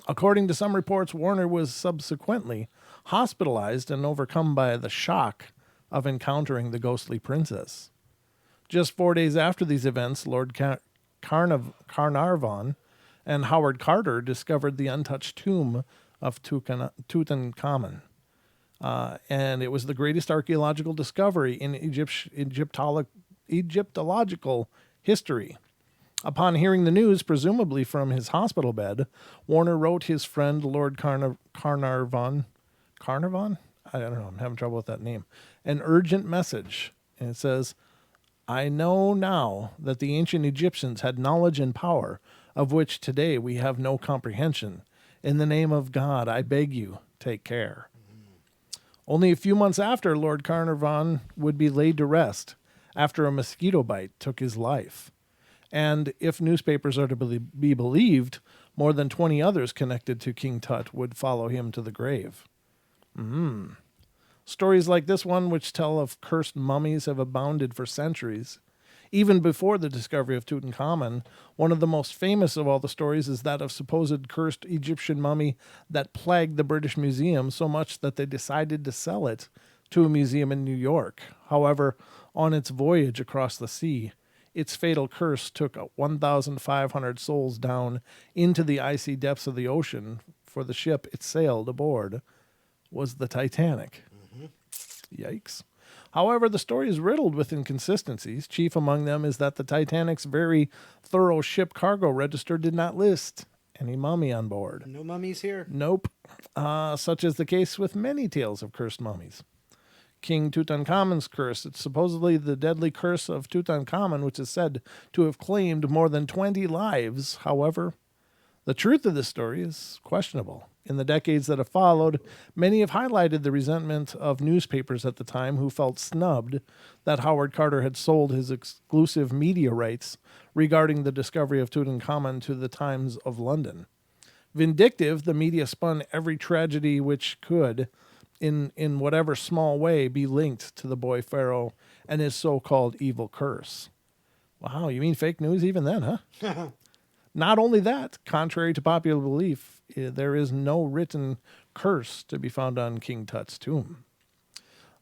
According to some reports, Warner was subsequently hospitalized and overcome by the shock of encountering the ghostly princess. Just 4 days after these events, Lord Carnarvon and Howard Carter discovered the untouched tomb of Tutankhamun. And it was the greatest archaeological discovery in Egyptological history. Upon hearing the news, presumably from his hospital bed, Warner wrote his friend Lord Carnarvon? I don't know, I'm having trouble with that name. An urgent message. And it says, I know now that the ancient Egyptians had knowledge and power, of which today we have no comprehension. In the name of God, I beg you, take care. Only a few months after, Lord Carnarvon would be laid to rest after a mosquito bite took his life. And if newspapers are to be believed, more than 20 others connected to King Tut would follow him to the grave. Stories like this one, which tell of cursed mummies, have abounded for centuries. Even before the discovery of Tutankhamun, one of the most famous of all the stories is that of supposed cursed Egyptian mummy that plagued the British Museum so much that they decided to sell it to a museum in New York. However, on its voyage across the sea, its fatal curse took 1,500 souls down into the icy depths of the ocean, for the ship it sailed aboard was the Titanic. Yikes. However, the story is riddled with inconsistencies. Chief among them is that the Titanic's very thorough ship cargo register did not list any mummy on board. No mummies here? Nope. Such is the case with many tales of cursed mummies. King Tutankhamun's curse. It's supposedly the deadly curse of Tutankhamun, which is said to have claimed more than 20 lives. However, the truth of this story is questionable. In the decades that have followed, many have highlighted the resentment of newspapers at the time who felt snubbed that Howard Carter had sold his exclusive media rights regarding the discovery of Tutankhamun to the Times of London. Vindictive, the media spun every tragedy which could, in whatever small way, be linked to the boy pharaoh and his so-called evil curse. Wow, you mean fake news even then, huh? Not only that, contrary to popular belief, there is no written curse to be found on King Tut's tomb.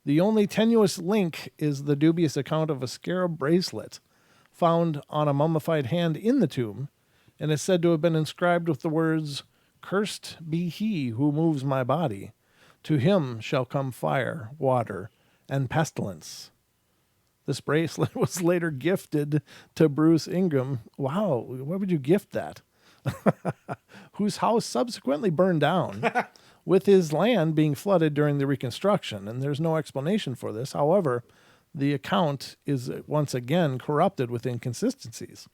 The only tenuous link is the dubious account of a scarab bracelet found on a mummified hand in the tomb, and is said to have been inscribed with the words, "Cursed be he who moves my body. To him shall come fire, water, and pestilence." This bracelet was later gifted to Bruce Ingram. Wow, why would you gift that? Whose house subsequently burned down, with his land being flooded during the Reconstruction, and there's no explanation for this. However, the account is once again corrupted with inconsistencies,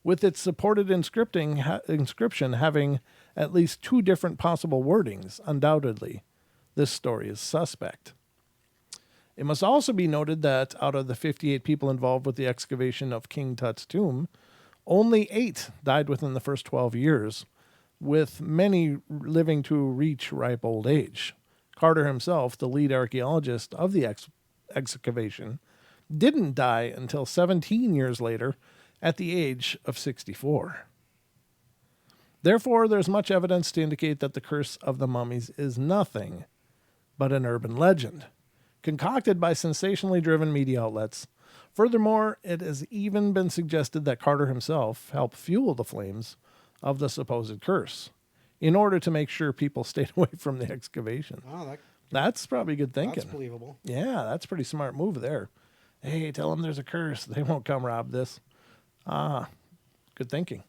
with its supported inscription having at least two different possible wordings. Undoubtedly, this story is suspect. It must also be noted that out of the 58 people involved with the excavation of King Tut's tomb, only 8 died within the first 12 years, with many living to reach ripe old age. Carter himself, the lead archaeologist of the excavation, didn't die until 17 years later at the age of 64. Therefore, there's much evidence to indicate that the curse of the mummies is nothing but an urban legend, concocted by sensationally driven media outlets Furthermore, it has even been suggested that Carter himself helped fuel the flames of the supposed curse in order to make sure people stayed away from the excavation. Oh, That's probably good thinking. that's believable. Yeah, that's a pretty smart move there. Hey, tell them there's a curse. They won't come rob this. Good thinking.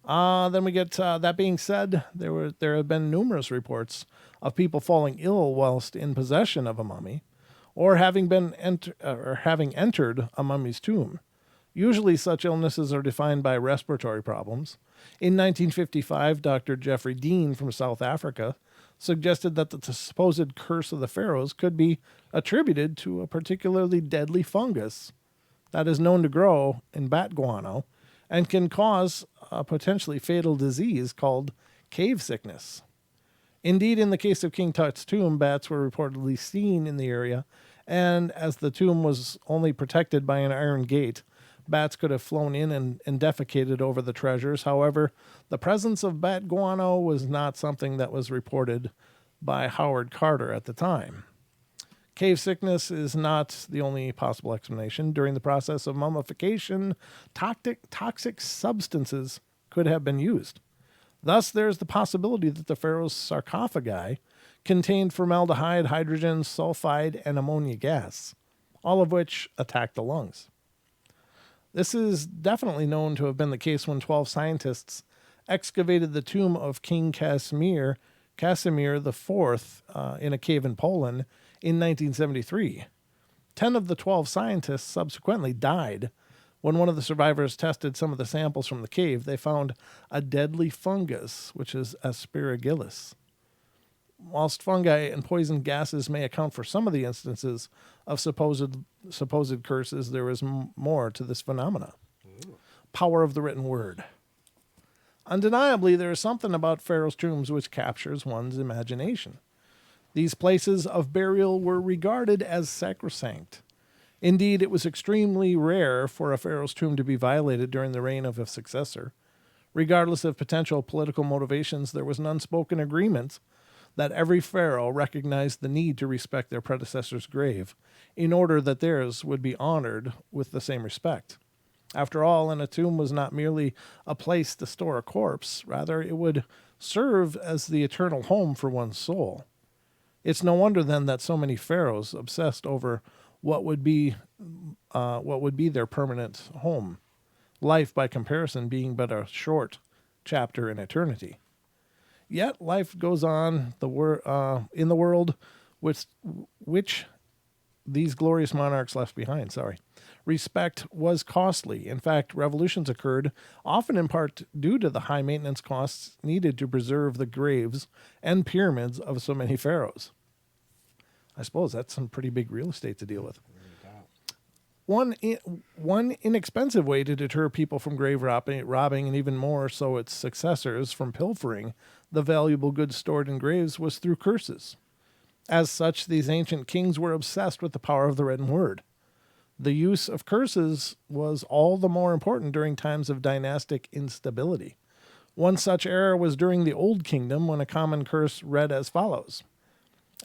Then we get, that being said, there have been numerous reports of people falling ill whilst in possession of a mummy, or having entered a mummy's tomb. Usually such illnesses are defined by respiratory problems. In 1955, Dr. Jeffrey Dean from South Africa suggested that the supposed curse of the Pharaohs could be attributed to a particularly deadly fungus that is known to grow in bat guano and can cause a potentially fatal disease called cave sickness. Indeed, in the case of King Tut's tomb, bats were reportedly seen in the area, and as the tomb was only protected by an iron gate, bats could have flown in and defecated over the treasures. However, the presence of bat guano was not something that was reported by Howard Carter at the time. Cave sickness is not the only possible explanation. During the process of mummification, toxic substances could have been used. Thus, there's the possibility that the pharaoh's sarcophagi contained formaldehyde, hydrogen, sulfide, and ammonia gas, all of which attack the lungs. This is definitely known to have been the case when 12 scientists excavated the tomb of King Casimir IV in a cave in Poland in 1973. 10 of the 12 scientists subsequently died. When one of the survivors tested some of the samples from the cave, they found a deadly fungus, which is aspergillus. Whilst fungi and poison gases may account for some of the instances of supposed curses, there is more to this phenomena. Ooh. Power of the written word. Undeniably, there is something about pharaohs' tombs which captures one's imagination. These places of burial were regarded as sacrosanct. Indeed, it was extremely rare for a pharaoh's tomb to be violated during the reign of a successor. Regardless of potential political motivations, there was an unspoken agreement that every pharaoh recognized the need to respect their predecessor's grave in order that theirs would be honored with the same respect. After all, a tomb was not merely a place to store a corpse. Rather, it would serve as the eternal home for one's soul. It's no wonder, then, that so many pharaohs obsessed over what would be their permanent home, life by comparison being but a short chapter in eternity. Yet life goes on in the world with which these glorious monarchs left behind. Respect was costly. In fact, revolutions occurred, often in part due to the high maintenance costs needed to preserve the graves and pyramids of so many pharaohs. I suppose that's some pretty big real estate to deal with. One inexpensive way to deter people from grave robbing, and even more so its successors from pilfering the valuable goods stored in graves, was through curses. As such, these ancient kings were obsessed with the power of the written word. The use of curses was all the more important during times of dynastic instability. One such era was during the Old Kingdom, when a common curse read as follows: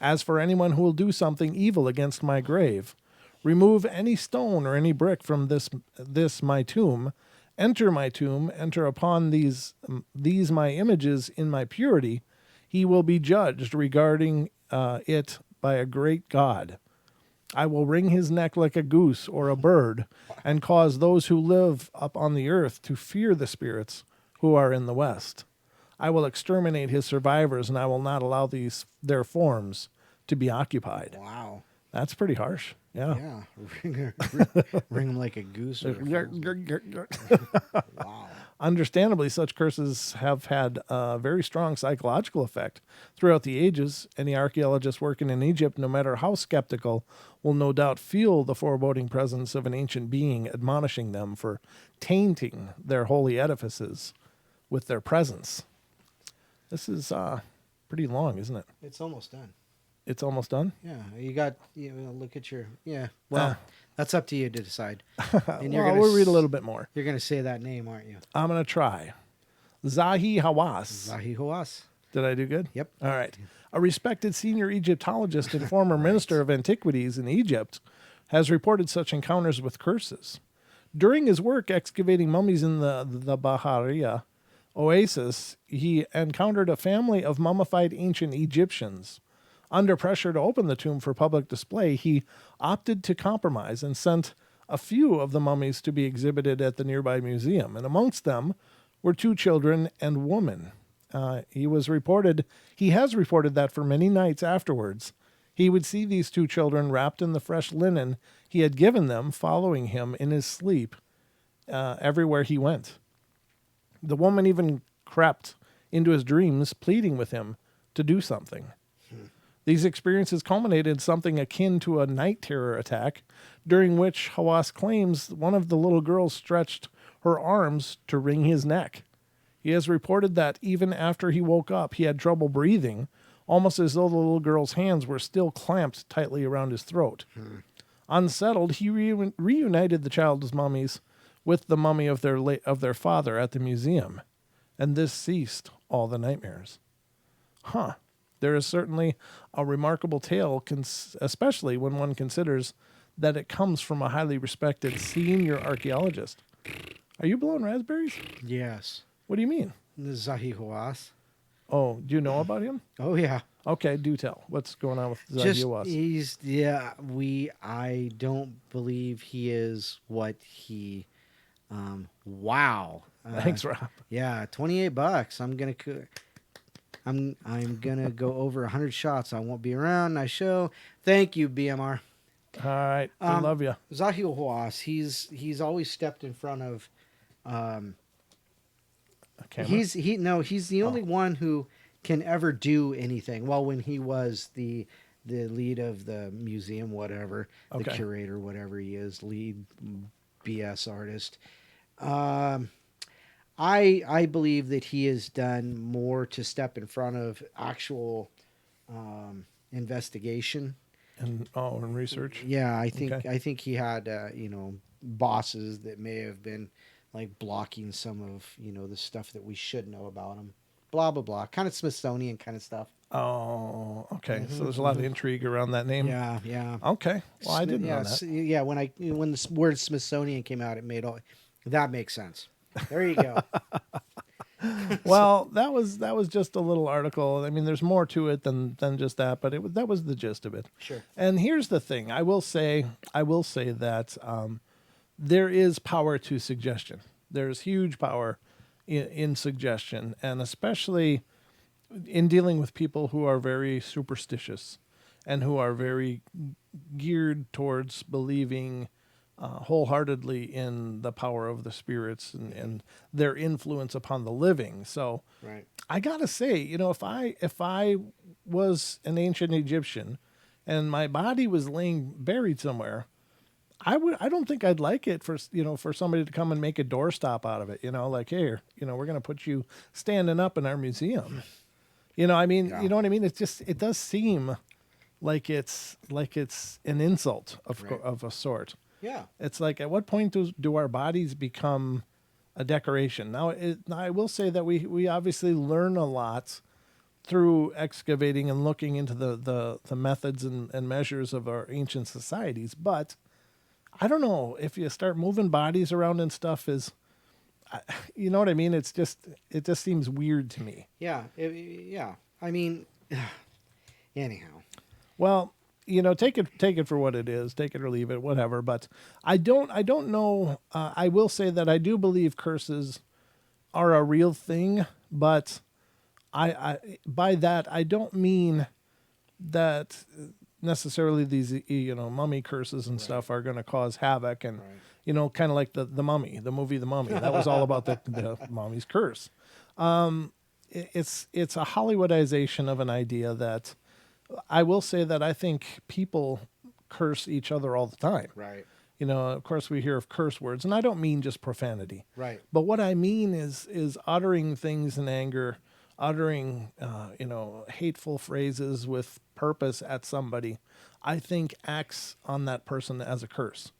"As for anyone who will do something evil against my grave, remove any stone or any brick from this my tomb, enter upon these my images in my purity, he will be judged regarding it by a great God. I will wring his neck like a goose or a bird, and cause those who live up on the earth to fear the spirits who are in the west. I will exterminate his survivors, and I will not allow their forms to be occupied." Wow. That's pretty harsh. Yeah. Yeah. Ring them like a goose. Or wow. Understandably, such curses have had a very strong psychological effect throughout the ages. Any archaeologist working in Egypt, no matter how skeptical, will no doubt feel the foreboding presence of an ancient being admonishing them for tainting their holy edifices with their presence. This is pretty long, isn't it? It's almost done. It's almost done? Yeah. Look at your... Yeah. Well, that's up to you to decide. And we'll read a little bit more. You're going to say that name, aren't you? I'm going to try. Zahi Hawass. Zahi Hawass. Did I do good? Yep. All right. A respected senior Egyptologist and former minister of antiquities in Egypt, has reported such encounters with curses. During his work excavating mummies in the Bahariya oasis, he encountered a family of mummified ancient Egyptians. Under pressure to open the tomb for public display, he opted to compromise and sent a few of the mummies to be exhibited at the nearby museum, and amongst them were 2 children and woman. He has reported that for many nights afterwards, he would see these 2 children wrapped in the fresh linen he had given them, following him in his sleep everywhere he went. The woman even crept into his dreams, pleading with him to do something. These experiences culminated in something akin to a night terror attack, during which Hawass claims one of the little girls stretched her arms to wring his neck. He has reported that even after he woke up, he had trouble breathing, almost as though the little girl's hands were still clamped tightly around his throat. Unsettled, he reunited the child's mummies with the mummy of their father at the museum, and this ceased all the nightmares. There is certainly a remarkable tale, especially when one considers that it comes from a highly respected senior archaeologist. Are you blowing raspberries? Yes. What do you mean? The Zahi Hawass. Oh, do you know about him? Oh yeah. Okay, do tell. What's going on with Zahi Hawass? I don't believe he is what he. Wow. Thanks, Rob. Yeah, $28. I'm gonna go over 100 shots. I won't be around. Nice show. Thank you, BMR. All right, I love you. Zahi Hawass. He's always stepped in front of. A camera? He's the only one who can ever do anything. Well, when he was the lead of the museum, whatever, the curator, whatever he is, lead BS artist. I believe that he has done more to step in front of actual investigation and research. Yeah, I think he had bosses that may have been like blocking some of the stuff that we should know about him. Blah blah blah, kind of Smithsonian kind of stuff. Oh, okay. So there's a lot of intrigue around that name. Yeah. Okay. Well, I didn't know that. Yeah, when the word Smithsonian came out, it made all that makes sense. There you go. Well, that was just a little article. I mean, there's more to it than just that, but that was the gist of it. Sure. And here's the thing: I will say that there is power to suggestion. There's huge power in suggestion, and especially in dealing with people who are very superstitious and who are very geared towards believing wholeheartedly in the power of the spirits and their influence upon the living. So right. I gotta say, if I was an ancient Egyptian and my body was laying buried somewhere, I don't think I'd like it for somebody to come and make a doorstop out of it. Like, here, we're gonna put you standing up in our museum. You know what I mean? It's just, it does seem like it's an insult of a sort. Yeah. It's like, at what point do our bodies become a decoration? Now, I will say that we obviously learn a lot through excavating and looking into the methods and measures of our ancient societies. But I don't know, if you start moving bodies around and stuff, you know what I mean? It just seems weird to me. Yeah. Yeah. I mean, anyhow. Well, take it for what it is. Take it or leave it, whatever. But I don't know. I will say that I do believe curses are a real thing, but I by that I don't mean that necessarily these mummy curses and stuff are going to cause havoc and kind of like the Mummy, the movie The Mummy. That was all about the mummy's curse. It's a Hollywoodization of an idea that I will say that I think people curse each other all the time. Right. Of course we hear of curse words, and I don't mean just profanity. Right. But what I mean is uttering things in anger, uttering hateful phrases with purpose at somebody, I think acts on that person as a curse.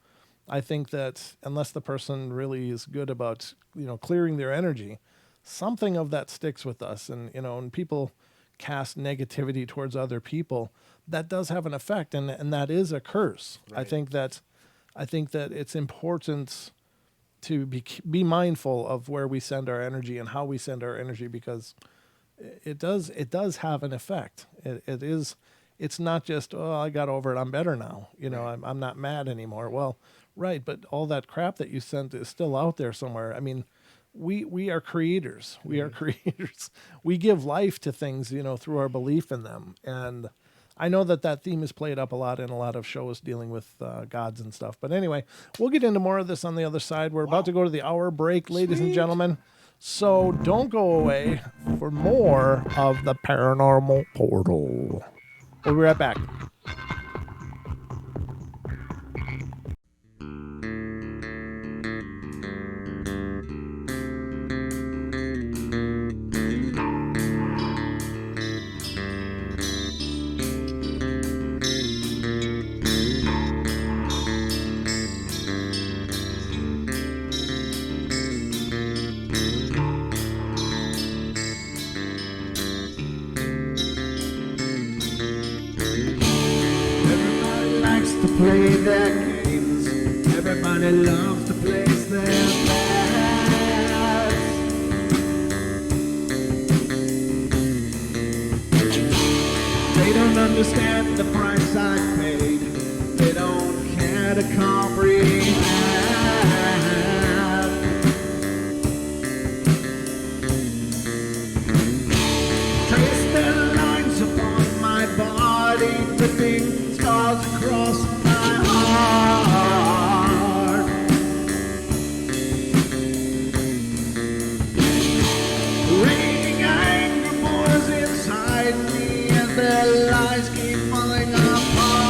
I think that unless the person really is good about clearing their energy, something of that sticks with us, and people cast negativity towards other people, that does have an effect, and that is a curse. Right. I think that it's important to be mindful of where we send our energy and how we send our energy, because it does have an effect. It's not just, oh, I got over it, I'm better now. Right. I'm not mad anymore. Well, right, but all that crap that you sent is still out there somewhere. I mean, we are creators. We are creators. We give life to things, through our belief in them. And I know that theme is played up a lot in a lot of shows dealing with gods and stuff. But anyway, we'll get into more of this on the other side. We're about to go to the hour break, ladies and gentlemen. So don't go away for more of the Paranormal Portal. We'll be right back. Everybody likes to play their games. Everybody loves to place their bets. They don't understand the price I paid. They don't care to comprehend. Trace their lines upon my body, dripping scars across my heart. Raging anger boils inside me, and their lies keep falling apart.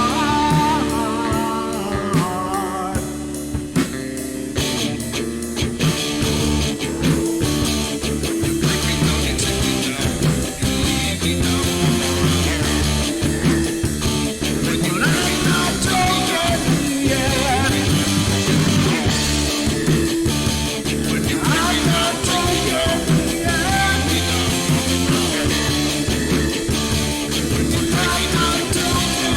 But I'm not talking yet. I'm not talking yet. I'm not talking yet.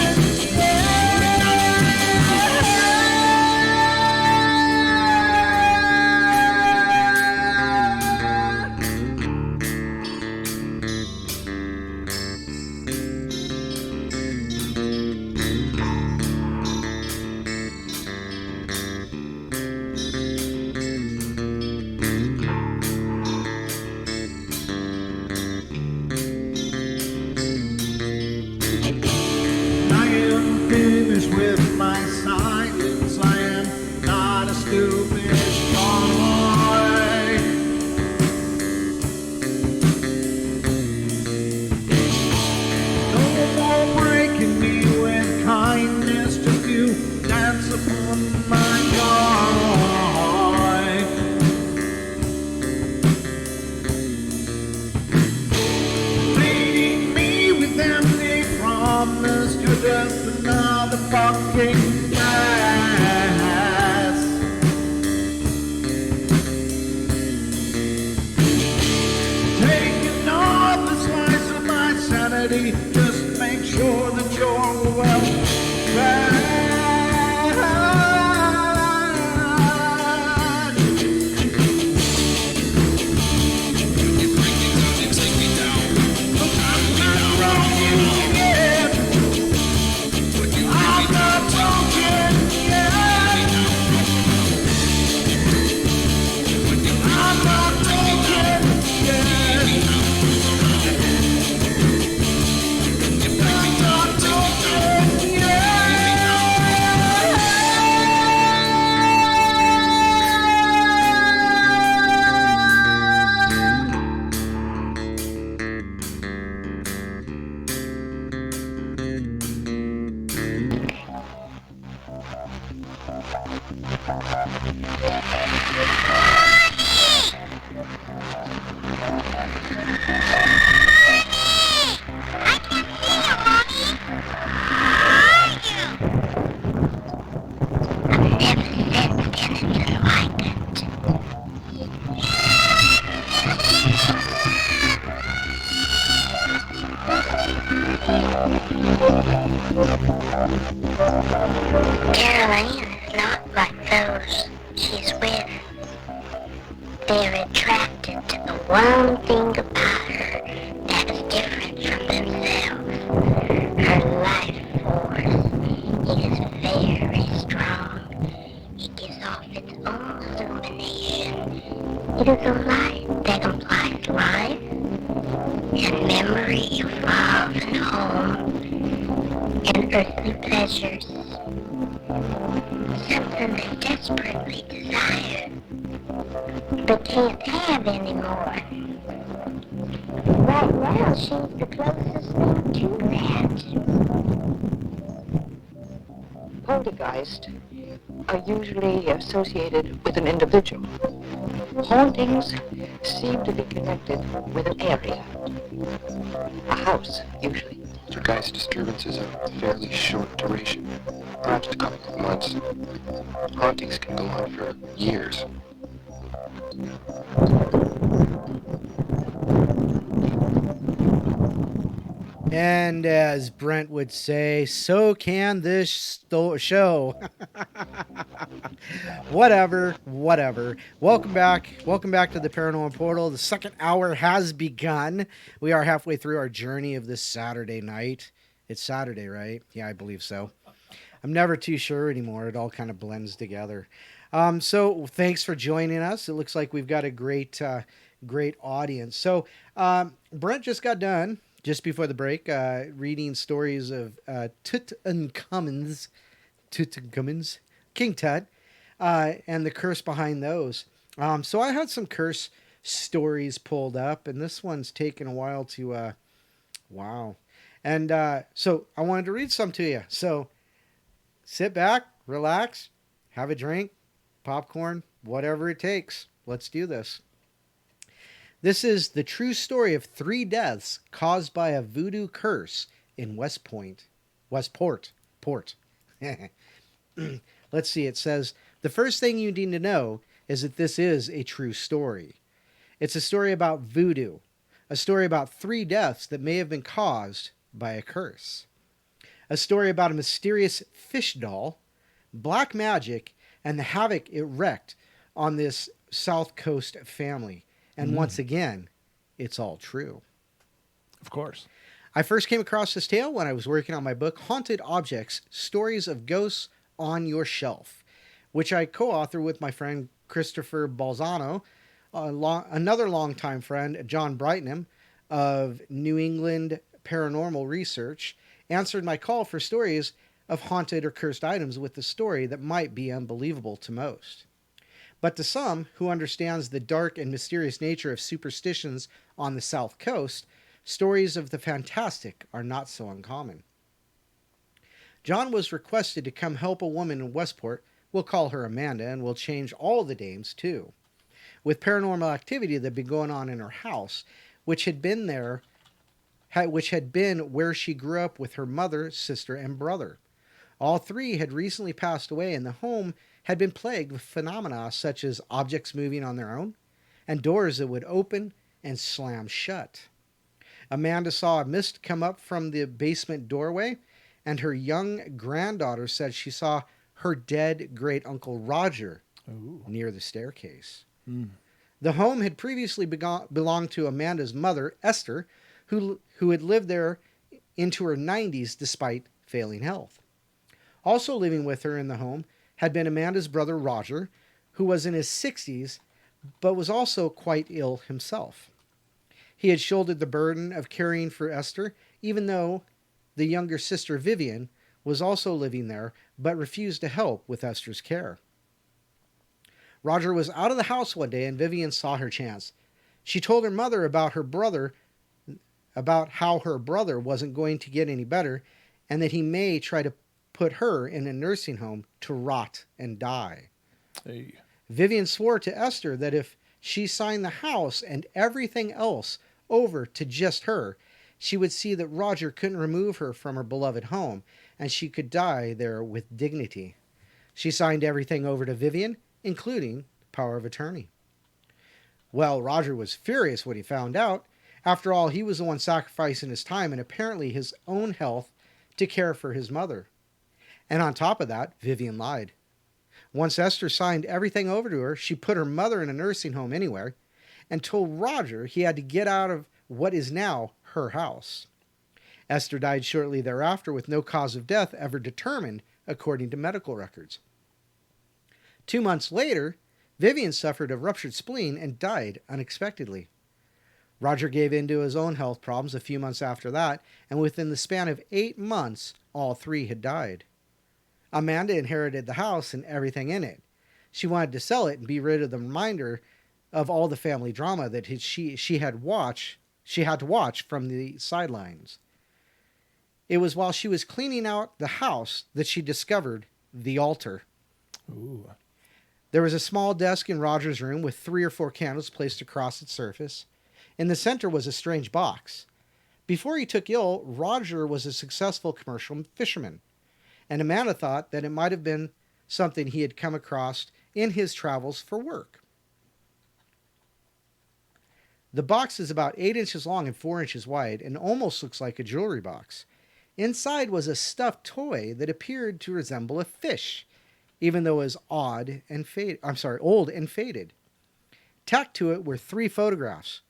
I am finished with my silence. I am not a stupid boy. No more breaking me with kindness. Just you dance upon my joy. Leading me with empty promise. You're just another fucking mess. Taking off the slice of my sanity. Just make sure that you're well fed. But I'm not wrong yet. I'm not talking yet. I'm not talking yet. I'm not talking Caroline is not like those she's with. They're attracted to the one thing about her that is different from themselves. Her life force is very strong. It gives off its own illumination. It is a light that implies life and memory of love and home and earthly pleasures. Something they desperately desire, but can't have anymore. Right now, she's the closest thing to that. Poltergeists are usually associated with an individual. Hauntings seem to be connected with an area. A house, usually. Poltergeist disturbances are of fairly short duration, perhaps a couple of months. Hauntings can go on for years. And as Brent would say, so can this show. Whatever. Welcome back to the Paranormal Portal. The second hour has begun. We are halfway through our journey of this Saturday night. It's Saturday, right? Yeah, I believe so. I'm never too sure anymore. It all kind of blends together. So thanks for joining us. It looks like we've got a great audience. So Brent just got done, just before the break, reading stories of Tutankhamun's, King Tut, and the curse behind those. So I had some curse stories pulled up, and this one's taken a while to, wow. And so I wanted to read some to you. So sit back, relax, have a drink, popcorn, whatever it takes. Let's do this. This is the true story of 3 deaths caused by a voodoo curse in Westport. Let's see. It says, the first thing you need to know is that this is a true story. It's a story about voodoo, a story about 3 deaths that may have been caused by a curse, a story about a mysterious fish doll, black magic, and the havoc it wreaked on this South Coast family. And once again, it's all true. Of course. I first came across this tale when I was working on my book, Haunted Objects, Stories of Ghosts on Your Shelf, which I co-authored with my friend Christopher Balzano, another longtime friend, John Brightnam of New England Paranormal Research, answered my call for stories of haunted or cursed items with a story that might be unbelievable to most. But to some who understands the dark and mysterious nature of superstitions on the South Coast, stories of the fantastic are not so uncommon. John was requested to come help a woman in Westport. We'll call her Amanda, and we'll change all the names too, with paranormal activity that had been going on in her house, which had been where she grew up with her mother, sister, and brother. All 3 had recently passed away, and the home had been plagued with phenomena such as objects moving on their own and doors that would open and slam shut. Amanda saw a mist come up from the basement doorway, and her young granddaughter said she saw her dead great-uncle Roger near the staircase. The home had previously belonged to Amanda's mother, Esther, who had lived there into her 90s despite failing health. Also living with her in the home had been Amanda's brother Roger, who was in his 60s, but was also quite ill himself. He had shouldered the burden of caring for Esther, even though the younger sister Vivian was also living there, but refused to help with Esther's care. Roger was out of the house one day, and Vivian saw her chance. She told her mother about how her brother wasn't going to get any better, and that he may try to put her in a nursing home to rot and die. Hey. Vivian swore to Esther that if she signed the house and everything else over to just her, she would see that Roger couldn't remove her from her beloved home, and she could die there with dignity. She signed everything over to Vivian, including power of attorney. Well, Roger was furious when he found out. After all, he was the one sacrificing his time and apparently his own health to care for his mother. And on top of that, Vivian lied. Once Esther signed everything over to her, she put her mother in a nursing home anywhere and told Roger he had to get out of what is now her house. Esther died shortly thereafter with no cause of death ever determined, according to medical records. 2 months later, Vivian suffered a ruptured spleen and died unexpectedly. Roger gave in to his own health problems a few months after that, and within the span of 8 months, all 3 had died. Amanda inherited the house and everything in it. She wanted to sell it and be rid of the reminder of all the family drama that she had to watch from the sidelines. It was while she was cleaning out the house that she discovered the altar. Ooh. There was a small desk in Roger's room with 3 or 4 candles placed across its surface. In the center was a strange box. Before he took ill, Roger was a successful commercial fisherman, and Amanda thought that it might have been something he had come across in his travels for work. The box is about 8 inches long and 4 inches wide and almost looks like a jewelry box. Inside was a stuffed toy that appeared to resemble a fish, even though it was old and faded. Tacked to it were 3 photographs,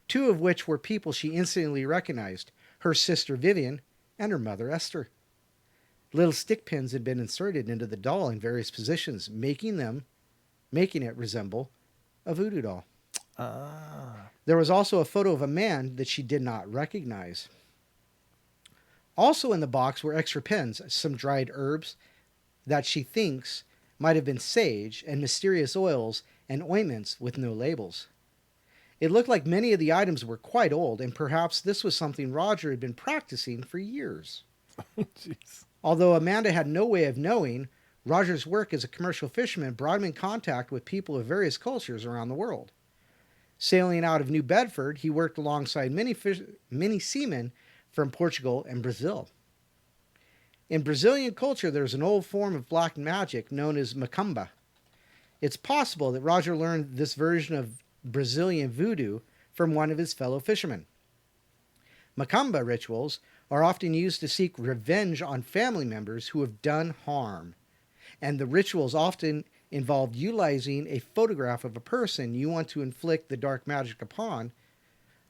2 of which were people she instantly recognized, her sister Vivian and her mother Esther. Little stick pins had been inserted into the doll in various positions, making it resemble a voodoo doll. There was also a photo of a man that she did not recognize. Also in the box were extra pins, some dried herbs that she thinks might have been sage, and mysterious oils and ointments with no labels. It looked like many of the items were quite old, and perhaps this was something Roger had been practicing for years. Jeez. Although Amanda had no way of knowing, Roger's work as a commercial fisherman brought him in contact with people of various cultures around the world. Sailing out of New Bedford, he worked alongside many seamen from Portugal and Brazil. In Brazilian culture, there's an old form of black magic known as macumba. It's possible that Roger learned this version of Brazilian voodoo from one of his fellow fishermen. Macumba rituals are often used to seek revenge on family members who have done harm, and the rituals often involve utilizing a photograph of a person you want to inflict the dark magic upon.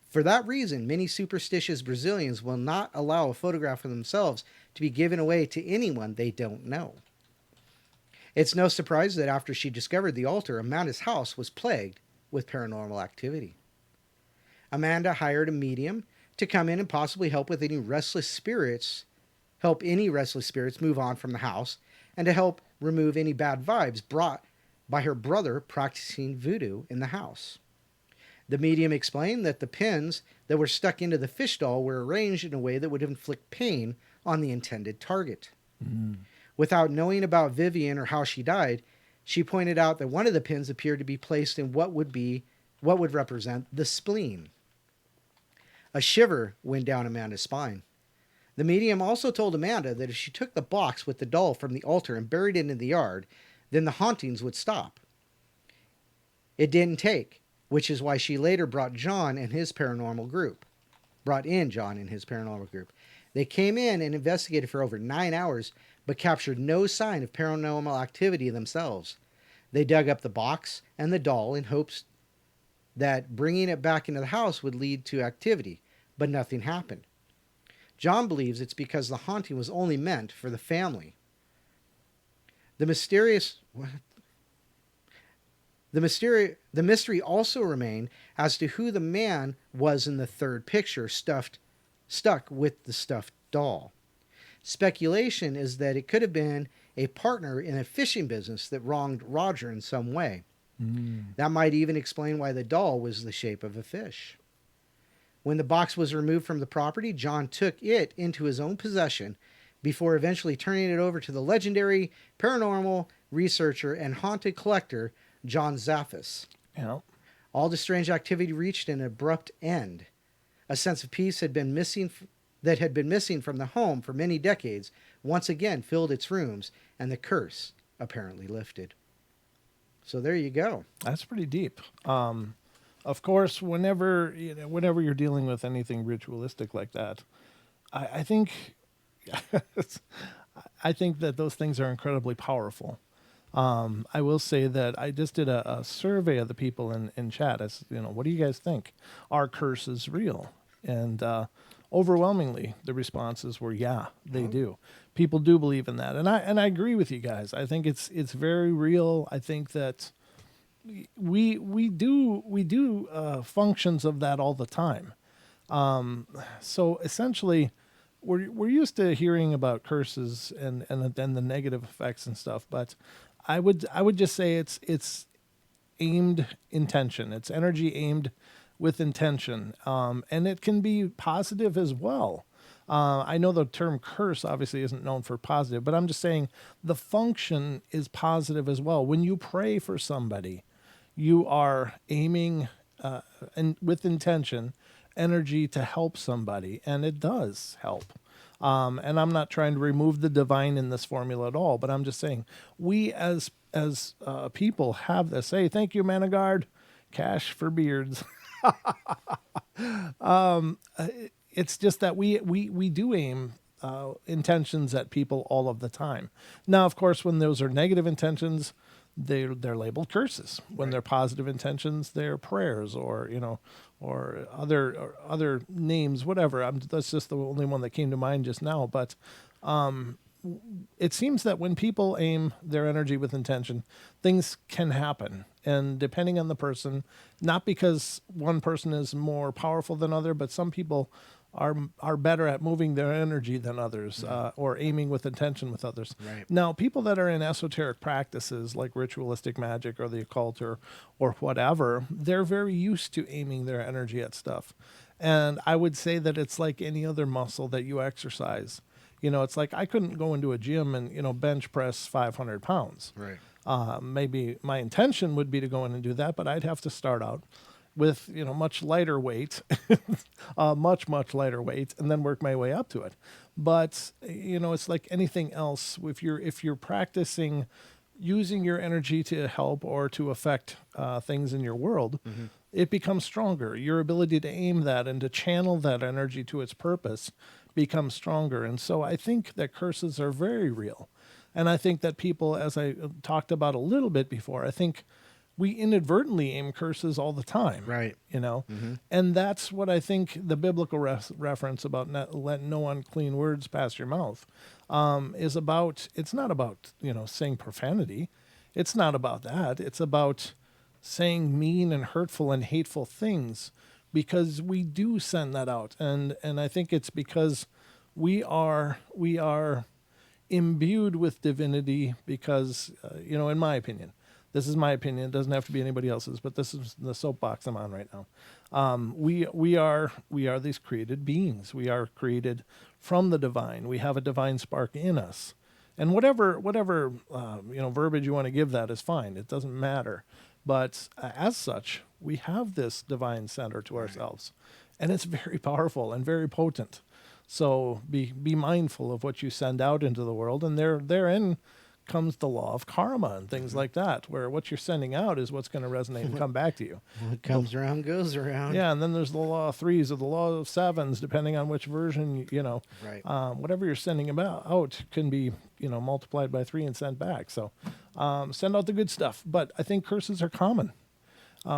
For that reason, many superstitious Brazilians will not allow a photograph of themselves to be given away to anyone they don't know. It's no surprise that after she discovered the altar, Amanda's house was plagued with paranormal activity. Amanda hired a medium to come in and possibly help any restless spirits move on from the house, and to help remove any bad vibes brought by her brother practicing voodoo in the house. The medium explained that the pins that were stuck into the fish doll were arranged in a way that would inflict pain on the intended target. Without knowing about Vivian or how she died, she pointed out that one of the pins appeared to be placed in what would represent the spleen. A shiver went down Amanda's spine. The medium also told Amanda that if she took the box with the doll from the altar and buried it in the yard, then the hauntings would stop. It didn't take, which is why she later brought in John and his paranormal group. They came in and investigated for over 9 hours, but captured no sign of paranormal activity themselves. They dug up the box and the doll in hopes that bringing it back into the house would lead to activity, but nothing happened. John believes it's because the haunting was only meant for the family. The mystery also remained as to who the man was in the third picture stuck with the stuffed doll. Speculation is that it could have been a partner in a fishing business that wronged Roger in some way. That might even explain why the doll was the shape of a fish. When the box was removed from the property, John took it into his own possession before eventually turning it over to the legendary paranormal researcher and haunted collector, John Zaffis. Yeah. All the strange activity reached an abrupt end. A sense of peace had been missing from the home for many decades, once again filled its rooms, and the curse apparently lifted. So there you go. That's pretty deep. Of course, whenever you're dealing with anything ritualistic like that, I think I think that those things are incredibly powerful. I will say that I just did a survey of the people in chat. As you know, what do you guys think? Are curses real? And overwhelmingly, the responses were, yeah, they do. People do believe in that, and I agree with you guys. I think it's very real. I think that we do functions of that all the time. So essentially, we're used to hearing about curses and then the negative effects and stuff, but I would just say it's aimed intention. It's energy aimed with intention, and it can be positive as well. I know the term curse obviously isn't known for positive, but I'm just saying the function is positive as well. When you pray for somebody, you are aiming and with intention energy to help somebody, and it does help. And I'm not trying to remove the divine in this formula at all, but I'm just saying we as people have this. Hey, thank you, Managard. Cash for beards. It's just that we do aim intentions at people all of the time. Now, of course, when those are negative intentions, they're labeled curses. When they're positive intentions, they're prayers, or or other names, whatever. That's just the only one that came to mind just now. But it seems that when people aim their energy with intention, things can happen. And depending on the person, not because one person is more powerful than other, but some people are better at moving their energy than others, or aiming with intention with others. Right. Now, people that are in esoteric practices like ritualistic magic or the occult or whatever, they're very used to aiming their energy at stuff. And I would say that it's like any other muscle that you exercise. It's like I couldn't go into a gym and, bench press 500 pounds. Right. Maybe my intention would be to go in and do that, but I'd have to start out with, much lighter weight, much lighter weight, and then work my way up to it. But, it's like anything else. If you're practicing using your energy to help or to affect things in your world, it becomes stronger. Your ability to aim that and to channel that energy to its purpose becomes stronger. And so I think that curses are very real. And I think that people, as I talked about a little bit before, I think we inadvertently aim curses all the time. Right. And that's what I think the biblical reference about let no unclean words pass your mouth is about. It's not about, saying profanity. It's not about that. It's about saying mean and hurtful and hateful things, because we do send that out. And I think it's because we are imbued with divinity because, in my opinion, this is my opinion. It doesn't have to be anybody else's, but this is the soapbox I'm on right now. We are these created beings. We are created from the divine. We have a divine spark in us, and whatever verbiage you want to give that is fine. It doesn't matter. But as such, we have this divine center to ourselves, and it's very powerful and very potent. So be mindful of what you send out into the world, and therein comes the law of karma and things like that, where what you're sending out is what's going to resonate and come back to you. What comes around goes around. Yeah, and then there's the law of threes or the law of sevens, depending on which version, Right. Whatever you're sending out can be, multiplied by 3 and sent back. So send out the good stuff. But I think curses are common.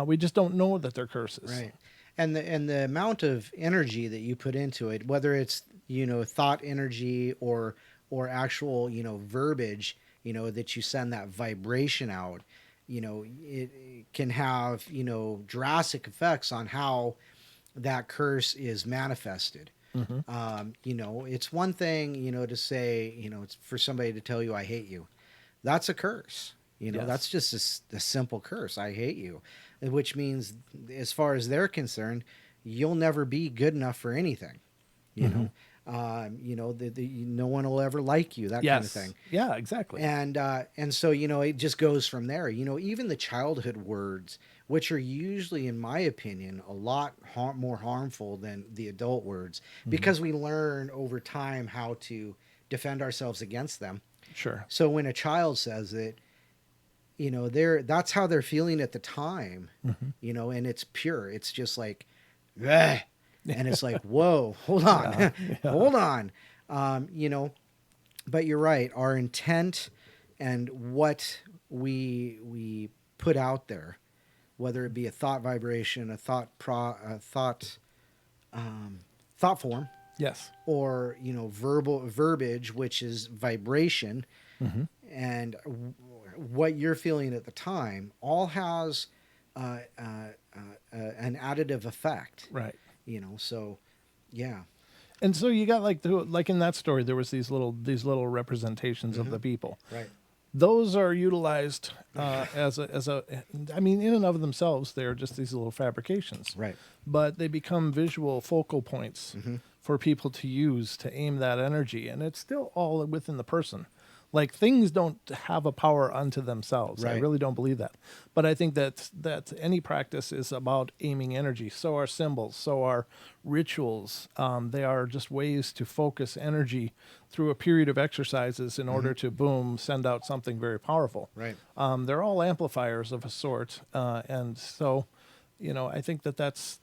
We just don't know that they're curses. Right. And the amount of energy that you put into it, whether it's, thought energy or actual, verbiage, that you send that vibration out, it can have, drastic effects on how that curse is manifested. It's one thing, to say, it's for somebody to tell you, I hate you. That's a curse. Yes. That's just a simple curse. I hate you, which means as far as they're concerned, you'll never be good enough for anything, no one will ever like you, that kind of thing. Yeah, exactly. And so, it just goes from there, even the childhood words, which are usually, in my opinion, a lot more harmful than the adult words, because we learn over time how to defend ourselves against them. Sure. So when a child says it, that's how they're feeling at the time, and it's pure. It's just like, bleh. And it's like, whoa, hold on, hold on. but you're right. Our intent and what we put out there, whether it be a thought vibration, a thought form, Yes. or verbal verbiage, which is vibration, Hmm. and what you're feeling at the time, all has an additive effect. Right. So yeah. And so you got like in that story, there was these little representations of the people. Right. Those are utilized as a. I mean, in and of themselves, they're just these little fabrications. Right. But they become visual focal points for people to use to aim that energy, and it's still all within the person. Like, things don't have a power unto themselves. I Right. really don't believe that. But I think that any practice is about aiming energy. So are symbols. So are rituals. They are just ways to focus energy through a period of exercises in order to, boom, send out something very powerful. Right. They're all amplifiers of a sort. And so, I think that's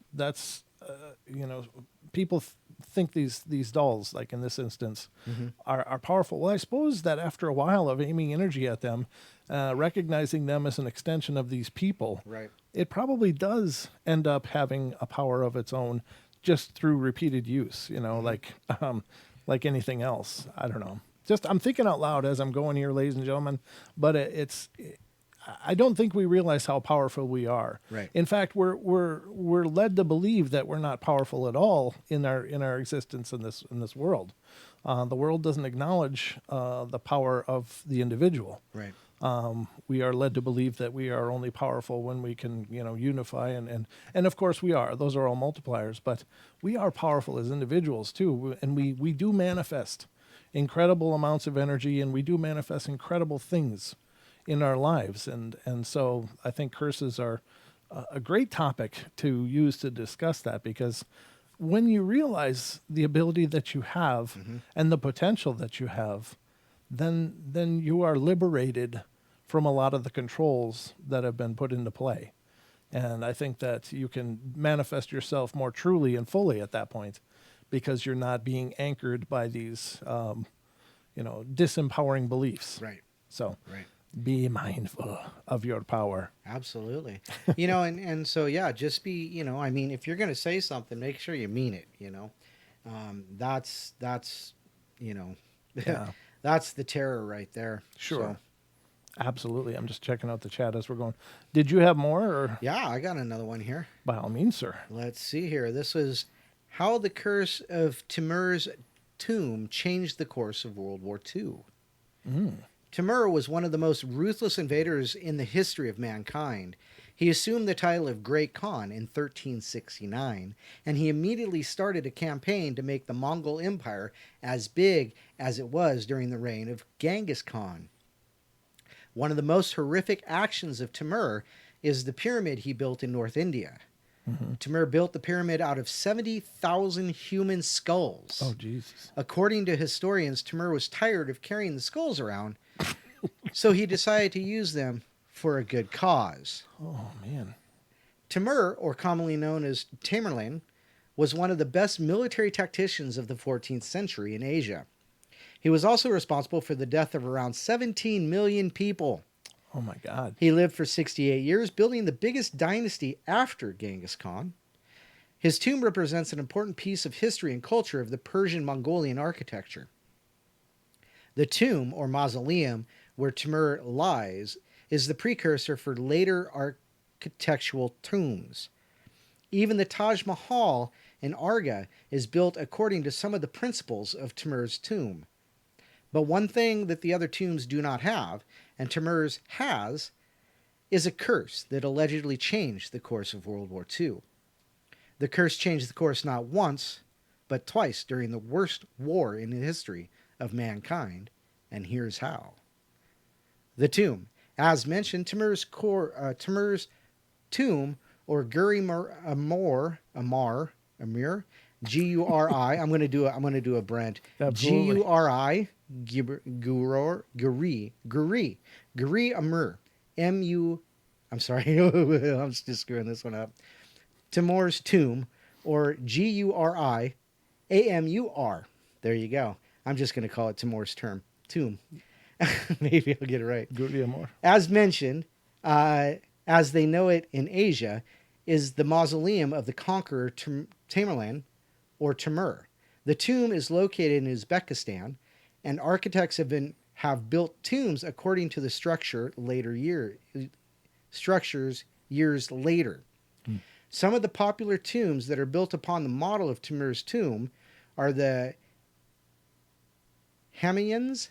people think these dolls, like in this instance, are powerful. Well, I suppose that after a while of aiming energy at them, recognizing them as an extension of these people, Right. it probably does end up having a power of its own just through repeated use, like anything else. I don't know. Just, I'm thinking out loud as I'm going here, ladies and gentlemen, but I don't think we realize how powerful we are. Right. In fact, we're led to believe that we're not powerful at all in our existence in this world. The world doesn't acknowledge the power of the individual. Right. We are led to believe that we are only powerful when we can, unify and of course we are. Those are all multipliers, but we are powerful as individuals too, and we do manifest incredible amounts of energy, and we do manifest incredible things in our lives, and so I think curses are a great topic to use to discuss that, because when you realize the ability that you have and the potential that you have, then you are liberated from a lot of the controls that have been put into play. And I think that you can manifest yourself more truly and fully at that point, because you're not being anchored by these disempowering beliefs. Right. So Right. be mindful of your power. Absolutely. And so, yeah, just be, if you're going to say something, make sure you mean it, that's, Yeah. that's the terror right there. Sure. So, Absolutely. I'm just checking out the chat as we're going. Did you have more, or yeah, I got another one here. by all means, sir? Let's see here. This was how the curse of Timur's tomb changed the course of World War II. Timur was one of the most ruthless invaders in the history of mankind. He assumed the title of Great Khan in 1369, and he immediately started a campaign to make the Mongol Empire as big as it was during the reign of Genghis Khan. One of the most horrific actions of Timur is the pyramid he built in North India. Timur built the pyramid out of 70,000 human skulls. Oh, Jesus. According to historians, Timur was tired of carrying the skulls around, so he decided to use them for a good cause. Oh, man. Timur, or commonly known as Tamerlan, was one of the best military tacticians of the 14th century in Asia. He was also responsible for the death of around 17 million people. Oh, my God. He lived for 68 years, building the biggest dynasty after Genghis Khan. His tomb represents an important piece of history and culture of the Persian Mongolian architecture. The tomb, or mausoleum, where Timur lies, is the precursor for later architectural tombs. Even the Taj Mahal in Agra is built according to some of the principles of Timur's tomb. But one thing that the other tombs do not have, and Timur's has, is a curse that allegedly changed the course of World War II. The curse changed the course not once, but twice during the worst war in the history of mankind, and here's how. The tomb. As mentioned, Timur's tomb, or Amir, G-U-R-I. I'm going to do a Brent. Absolutely. G-U-R-I, Guri Amur, M-U. I'm sorry, I'm just screwing this one up. Timur's tomb, or G-U-R-I, A-M-U-R. There you go. I'm just going to call it Timur's tomb. tomb. Maybe I'll get it right. Good yeah, more. As mentioned, as they know it in Asia, is the mausoleum of the conqueror Tamerlan, or Timur. The tomb is located in Uzbekistan, and architects have built tombs according to the structures years later. Some of the popular tombs that are built upon the model of Timur's tomb are the Hamayun's,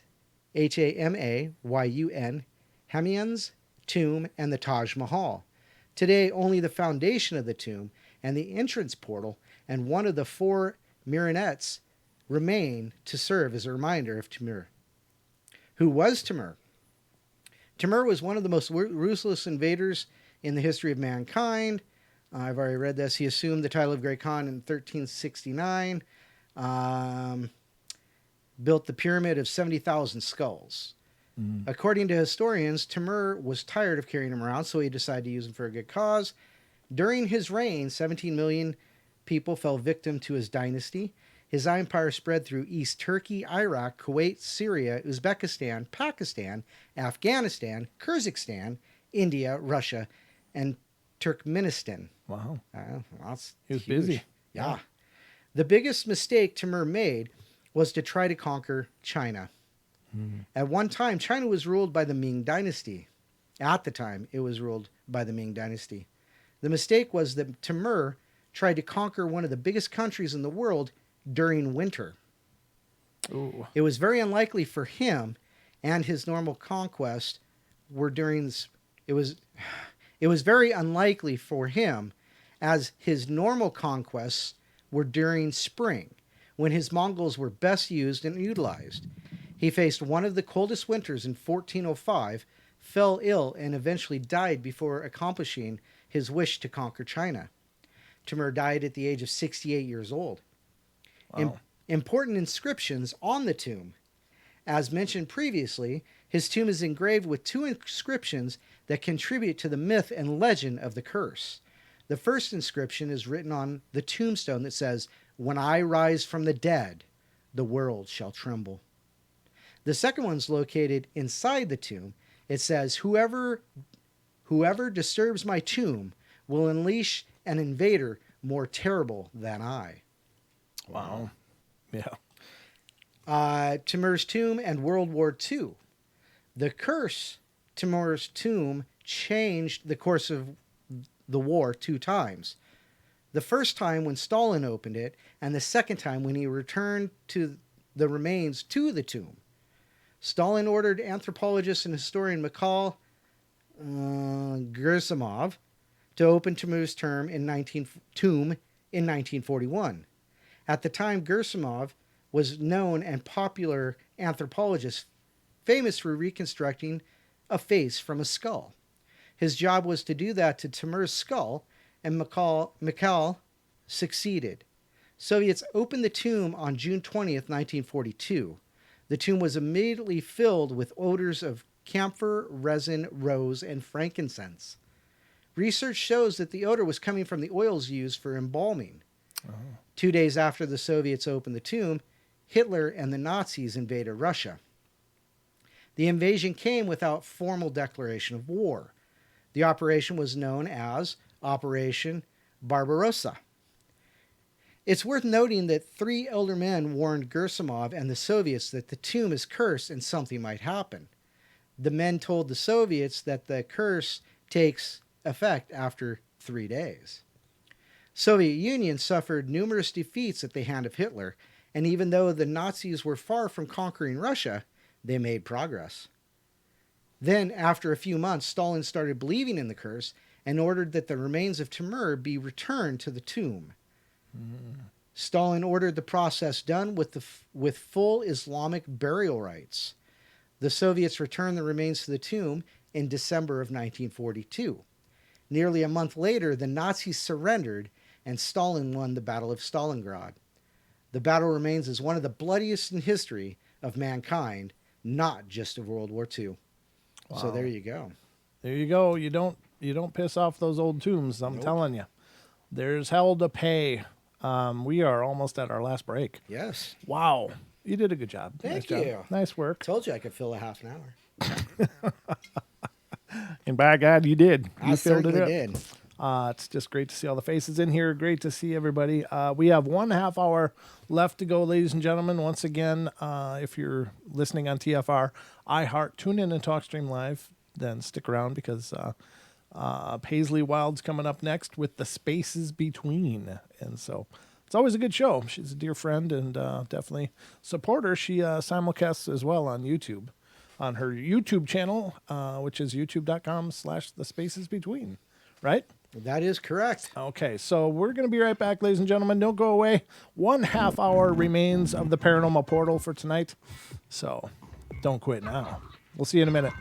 Hamayun, Hamayun's tomb, and the Taj Mahal. Today, only the foundation of the tomb and the entrance portal and one of the 4 minarets remain to serve as a reminder of Timur. Who was Timur? Timur was one of the most ruthless invaders in the history of mankind. I've already read this. He assumed the title of Great Khan in 1369. Built the pyramid of 70,000 skulls. According to historians, Timur was tired of carrying him around, so he decided to use him for a good cause. During his reign, 17 million people fell victim to his dynasty. His empire spread through East Turkey, Iraq, Kuwait, Syria, Uzbekistan, Pakistan, Afghanistan, Kyrgyzstan, India, Russia, and Turkmenistan. Wow. That's He was huge. busy. Yeah. The biggest mistake Timur made was to try to conquer China. At one time, China was ruled by the Ming Dynasty. At the time, it was ruled by the Ming Dynasty. The mistake was that Timur tried to conquer one of the biggest countries in the world during winter. Ooh. It was very unlikely for him and his normal conquest were during this. It was very unlikely for him as his normal conquests were during spring, when his Mongols were best used and utilized. He faced one of the coldest winters in 1405, fell ill, and eventually died before accomplishing his wish to conquer China. Timur died at the age of 68 years old. Wow. Important inscriptions on the tomb. As mentioned previously, his tomb is engraved with 2 inscriptions that contribute to the myth and legend of the curse. The first inscription is written on the tombstone that says, "When I rise from the dead, the world shall tremble." The second one's located inside the tomb. It says, whoever disturbs my tomb will unleash an invader more terrible than I. Wow. Yeah. Timur's tomb and World War II. The curse, Timur's tomb, changed the course of the war 2 times. The first time when Stalin opened it, and the second time when he returned to the remains to the tomb. Stalin ordered anthropologist and historian Mikhail Gersimov to open Timur's tomb in 1941. At the time, Gersimov was known and popular anthropologist, famous for reconstructing a face from a skull. His job was to do that to Timur's skull, and Mikhail succeeded. Soviets opened the tomb on June 20th, 1942. The tomb was immediately filled with odors of camphor, resin, rose, and frankincense. Research shows that the odor was coming from the oils used for embalming. 2 days after the Soviets opened the tomb, Hitler and the Nazis invaded Russia. The invasion came without formal declaration of war. The operation was known as Operation Barbarossa. It's worth noting that 3 elder men warned Gersimov and the Soviets that the tomb is cursed and something might happen. The men told the Soviets that the curse takes effect after 3 days. Soviet Union suffered numerous defeats at the hand of Hitler, and even though the Nazis were far from conquering Russia, they made progress. Then, after a few months, Stalin started believing in the curse and ordered that the remains of Timur be returned to the tomb. Stalin ordered the process done with full Islamic burial rites. The Soviets returned the remains to the tomb in December of 1942. Nearly a month later, the Nazis surrendered and Stalin won the Battle of Stalingrad. The battle remains as one of the bloodiest in history of mankind, not just of World War II. Wow. So there you go. There you go. You don't piss off those old tombs. I'm telling you. There's hell to pay. We are almost at our last break. Yes. Wow. You did a good job. Thank Nice job. you. Nice work. Told you I could fill a half an hour. And by God, you did. I You filled it certainly up. did. It's just great to see all the faces in here. Great to see everybody. We have 1.5 hour left to go, ladies and gentlemen. Once again, if you're listening on TFR, iHeart, tune in and TalkStream Live. Then stick around because Paisley Wild's coming up next with The Spaces Between. And so it's always a good show. She's a dear friend and definitely support her. She simulcasts as well on YouTube, on her YouTube channel, which is youtube.com/thespacesbetween. Right? That is correct. Okay, so we're going to be right back, ladies and gentlemen. Don't go away. 1.5 hour remains of the Paranormal Portal for tonight. So don't quit now. We'll see you in a minute.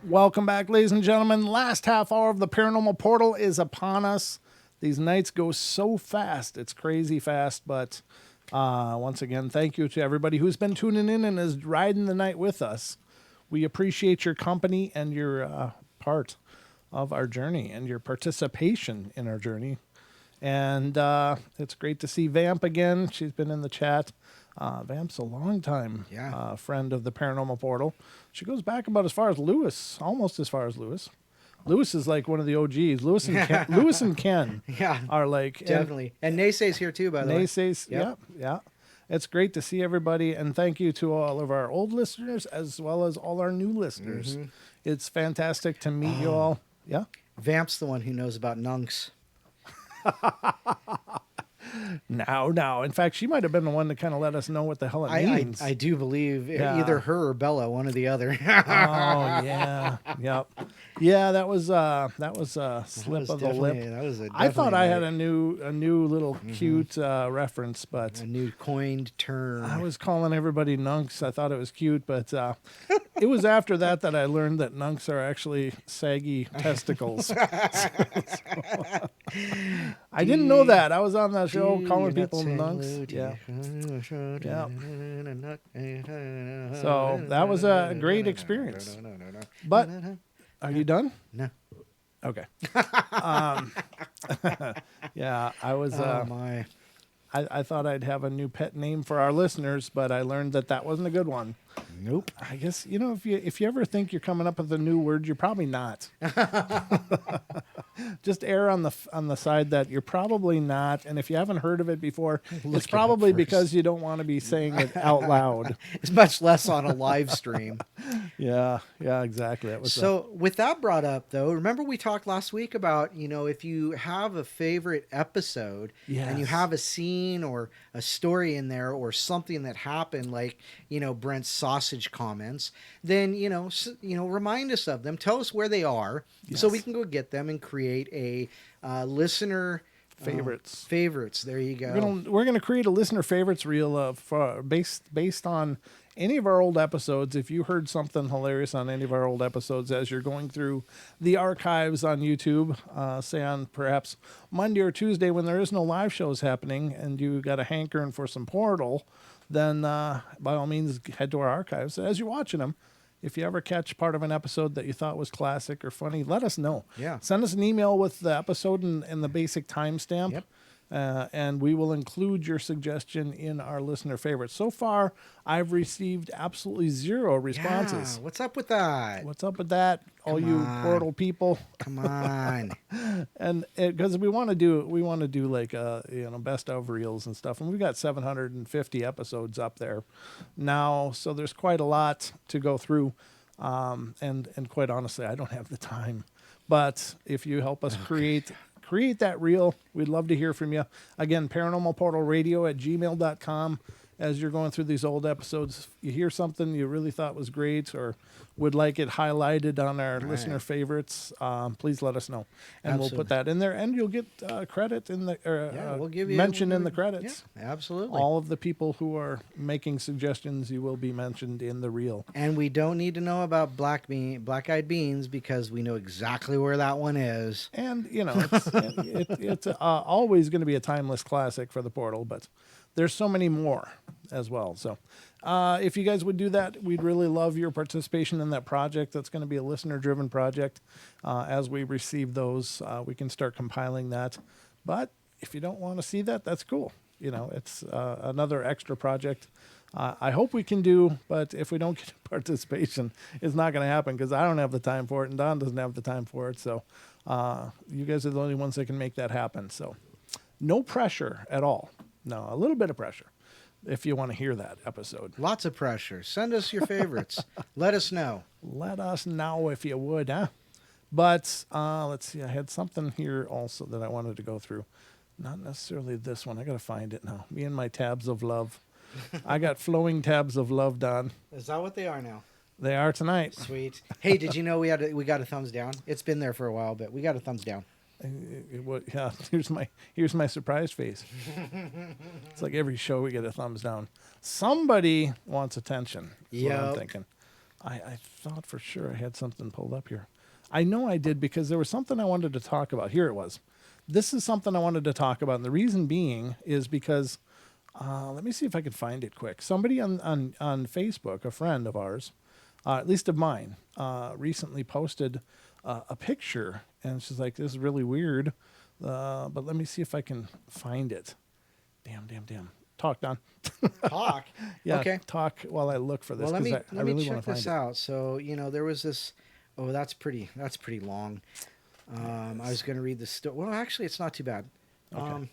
Welcome back, ladies and gentlemen. Last half hour of the Paranormal Portal is upon us. These nights go so fast. It's crazy fast, but once again, thank you to everybody who's been tuning in and is riding the night with us. We appreciate your company and your part of our journey and your participation in our journey. And it's great to see Vamp again. She's been in the chat. Vamp's a long time friend of the Paranormal Portal. She goes back about as far as Lewis, almost as far as Lewis. Lewis is like one of the OGs. Lewis and Ken are like... Definitely. And Naysay's here too, by the way. Naysay's, yeah. It's great to see everybody, and thank you to all of our old listeners as well as all our new listeners. Mm-hmm. It's fantastic to meet you all. Yeah? Vamp's the one who knows about nunks. Now. In fact, she might have been the one to kind of let us know what the hell it means. I do believe either her or Bella, one or the other. Oh, yeah. Yep. Yeah, that was a slip of the lip. I thought I had a new little cute reference, but a new coined term. I was calling everybody nunks. I thought it was cute, but it was after that I learned that nunks are actually saggy testicles. I didn't know that. I was on that show calling people nunks. Yeah. So that was a great experience. But are you done? No. Okay. Yeah, I was. I thought I'd have a new pet name for our listeners, but I learned that wasn't a good one. Nope. I guess if you ever think you're coming up with a new word, you're probably not. Just err on the side that you're probably not, and if you haven't heard of it before, it's probably because you don't want to be saying it out loud. It's much less on a live stream. Yeah, exactly. That was so. With that brought up, though, remember we talked last week about if you have a favorite episode and you have a scene or a story in there or something that happened, like Brent's sausage comments, then remind us of them. Tell us where they are so we can go get them and create a listener favorites. Favorites. There you go. We're gonna create a listener favorites reel based on any of our old episodes. If you heard something hilarious on any of our old episodes as you're going through the archives on YouTube, say on perhaps Monday or Tuesday when there is no live shows happening and you got a hankering for some Portal, then by all means head to our archives. As you're watching them, if you ever catch part of an episode that you thought was classic or funny, let us know. Yeah. Send us an email with the episode and the basic timestamp. Yep. And we will include your suggestion in our listener favorites. So far, I've received absolutely 0 responses. Yeah, what's up with that? What's up with that, all you Portal people? Come on. And because we want to do like best of reels and stuff, and we've got 750 episodes up there now, so there's quite a lot to go through. And quite honestly, I don't have the time. But if you help us create that reel, we'd love to hear from you. Again, paranormalportalradio@gmail.com. As you're going through these old episodes, you hear something you really thought was great or would like it highlighted on our listener favorites, please let us know. And we'll put that in there, and you'll get credit in the we'll give you mention in the credits. Yeah, absolutely. All of the people who are making suggestions, you will be mentioned in the reel. And we don't need to know about black-eyed beans because we know exactly where that one is. And it's always going to be a timeless classic for the Portal, but there's so many more as well. So if you guys would do that, we'd really love your participation in that project. That's going to be a listener-driven project. As we receive those, we can start compiling that. But if you don't want to see that, that's cool. It's another extra project. I hope we can do, but if we don't get participation, it's not going to happen because I don't have the time for it and Don doesn't have the time for it. So you guys are the only ones that can make that happen. So no pressure at all. No, a little bit of pressure if you want to hear that episode. Lots of pressure. Send us your favorites. Let us know. Let us know if you would, huh? But let's see. I had something here also that I wanted to go through. Not necessarily this one. I got to find it now. Me and my tabs of love. I got flowing tabs of love, Don. Is that what they are now? They are tonight. Sweet. Hey, did you know we got a thumbs down? It's been there for a while, but we got a thumbs down. Yeah, here's my surprise face. It's like every show we get a thumbs down. Somebody wants attention. That's what I'm thinking. I thought for sure I had something pulled up here. I know I did because there was something I wanted to talk about. Here it was. This is something I wanted to talk about. And the reason being is because, let me see if I can find it quick. Somebody on Facebook, a friend of ours, at least of mine, recently posted a picture. And she's like, this is really weird. But let me see if I can find it. Damn. Talk, Don. Talk. Yeah, Okay. talk while I look for this. Well, let 'cause me I really check want to find this it. out. So there was this. Oh, that's pretty long. I was going to read the story. Well, actually, it's not too bad. Okay.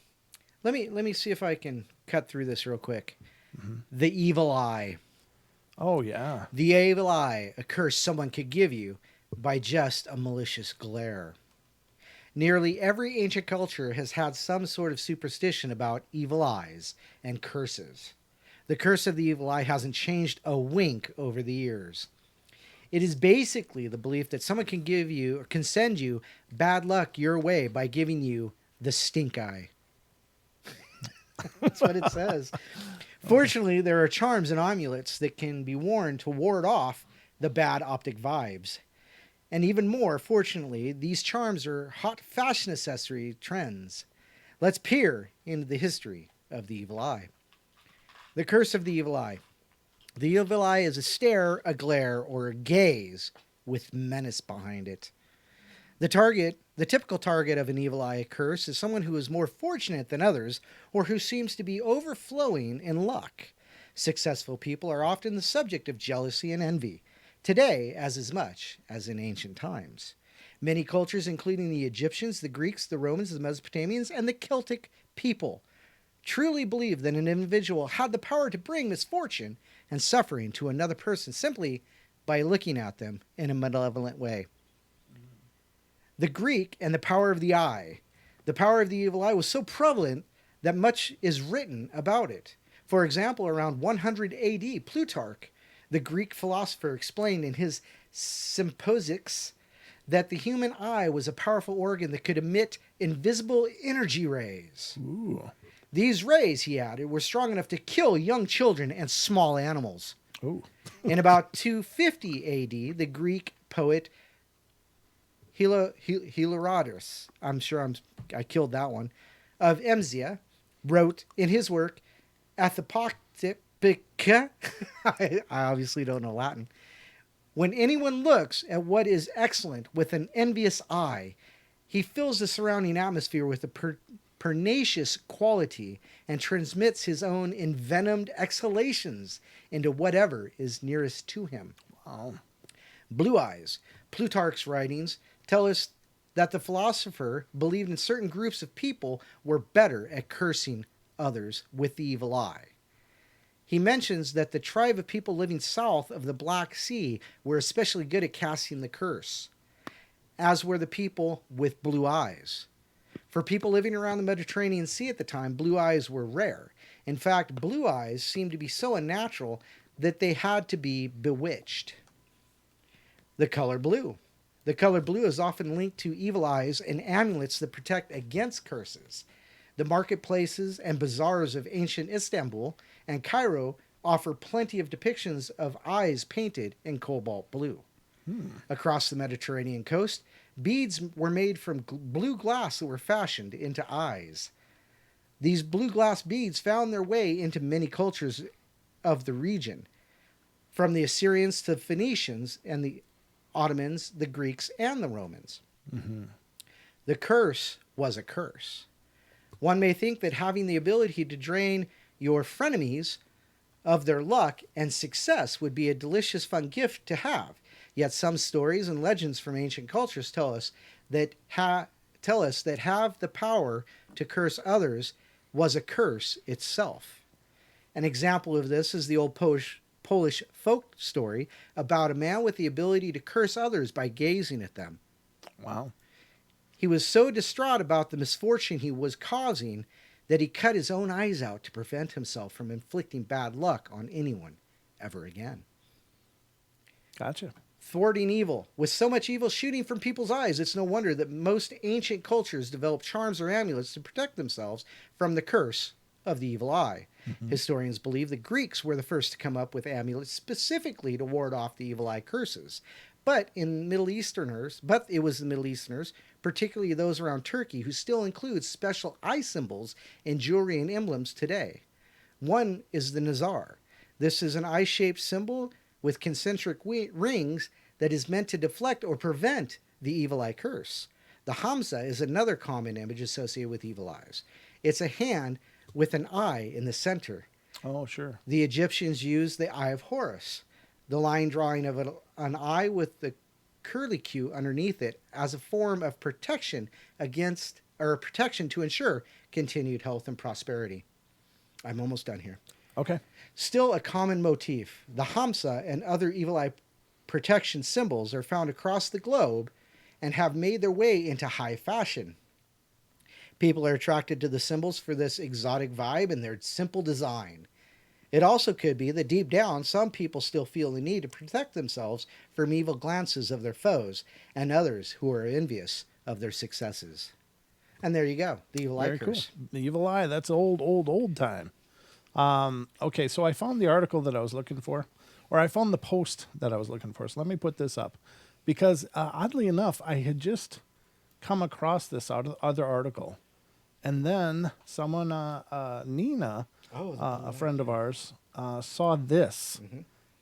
Let me see if I can cut through this real quick. Mm-hmm. The evil eye. Oh, yeah. The evil eye, a curse someone could give you by just a malicious glare. Nearly every ancient culture has had some sort of superstition about evil eyes and curses. The curse of the evil eye hasn't changed a wink over the years. It is basically the belief that someone can give you or can send you bad luck your way by giving you the stink eye. That's what it says. Fortunately, there are charms and amulets that can be worn to ward off the bad optic vibes. And even more, fortunately, these charms are hot fashion accessory trends. Let's peer into the history of the evil eye. The curse of the evil eye. The evil eye is a stare, a glare, or a gaze with menace behind it. The typical target of an evil eye curse is someone who is more fortunate than others or who seems to be overflowing in luck. Successful people are often the subject of jealousy and envy, today as much as in ancient times. Many cultures, including the Egyptians, the Greeks, the Romans, the Mesopotamians, and the Celtic people, truly believed that an individual had the power to bring misfortune and suffering to another person simply by looking at them in a malevolent way. The Greek and the power of the eye. The power of the evil eye was so prevalent that much is written about it. For example, around 100 AD, Plutarch, the Greek philosopher, explained in his Symposics that the human eye was a powerful organ that could emit invisible energy rays. Ooh. These rays, he added, were strong enough to kill young children and small animals. Ooh. In about 250 AD, the Greek poet Herodotus, I killed that one, of Emsia, wrote in his work Apocalyptica, I obviously don't know Latin, when anyone looks at what is excellent with an envious eye, he fills the surrounding atmosphere with a pernicious quality and transmits his own envenomed exhalations into whatever is nearest to him. Wow. Blue eyes. Plutarch's writings tell us that the philosopher believed in certain groups of people were better at cursing others with the evil eye. He mentions that the tribe of people living south of the Black Sea were especially good at casting the curse, as were the people with blue eyes. For people living around the Mediterranean Sea at the time, blue eyes were rare. In fact, blue eyes seemed to be so unnatural that they had to be bewitched. The color blue. The color blue is often linked to evil eyes and amulets that protect against curses. The marketplaces and bazaars of ancient Istanbul and Cairo offer plenty of depictions of eyes painted in cobalt blue. Across the Mediterranean coast, beads were made from blue glass that were fashioned into eyes. These blue glass beads found their way into many cultures of the region, from the Assyrians to the Phoenicians and the Ottomans, the Greeks, and the Romans. Mm-hmm. The curse was a curse. One may think that having the ability to drain your frenemies of their luck and success would be a delicious, fun gift to have. Yet some stories and legends from ancient cultures tell us that have the power to curse others was a curse itself. An example of this is the old Polish folk story about a man with the ability to curse others by gazing at them. Wow. He was so distraught about the misfortune he was causing that he cut his own eyes out to prevent himself from inflicting bad luck on anyone ever again. Gotcha. Thwarting evil. With so much evil shooting from people's eyes, it's no wonder that most ancient cultures developed charms or amulets to protect themselves from the curse of the evil eye. Historians believe the Greeks were the first to come up with amulets specifically to ward off the evil eye curses. But it was the Middle Easterners, particularly those around Turkey, who still include special eye symbols in jewelry and emblems today. One is the Nazar. This is an eye-shaped symbol with concentric rings that is meant to deflect or prevent the evil eye curse. The Hamza is another common image associated with evil eyes. It's a hand with an eye in the center. Oh, sure. The Egyptians used the Eye of Horus, the line drawing of an eye with the curlicue underneath it, as a form of protection to ensure continued health and prosperity. I'm almost done here. Okay. Still a common motif, the Hamsa and other evil eye protection symbols are found across the globe and have made their way into high fashion. People are attracted to the symbols for this exotic vibe and their simple design. It also could be that deep down, some people still feel the need to protect themselves from evil glances of their foes and others who are envious of their successes. And there you go, the evil eye Very cool. curse. The evil eye. That's old time. Okay, so I found the article that I was looking for, or I found the post that I was looking for. So let me put this up, because oddly enough, I had just come across this other article, and then someone, Nina, a friend of ours, saw this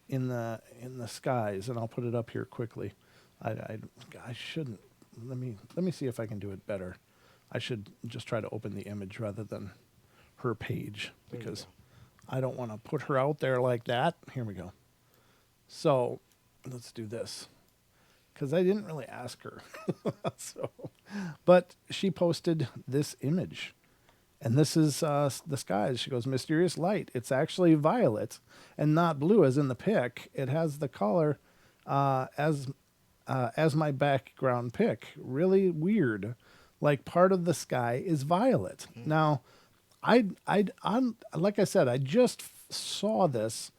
in the skies, and I'll put it up here quickly. I shouldn't. Let me see if I can do it better. I should just try to open the image rather than her page, because I don't want to put her out there like that. Here we go. So let's do this, because I didn't really ask her. But she posted this image, and this is the skies. She goes, mysterious light. It's actually violet and not blue as in the pic. It has the color as my background pic. Really weird. Like part of the sky is violet. Now, I'm like I said, I just saw this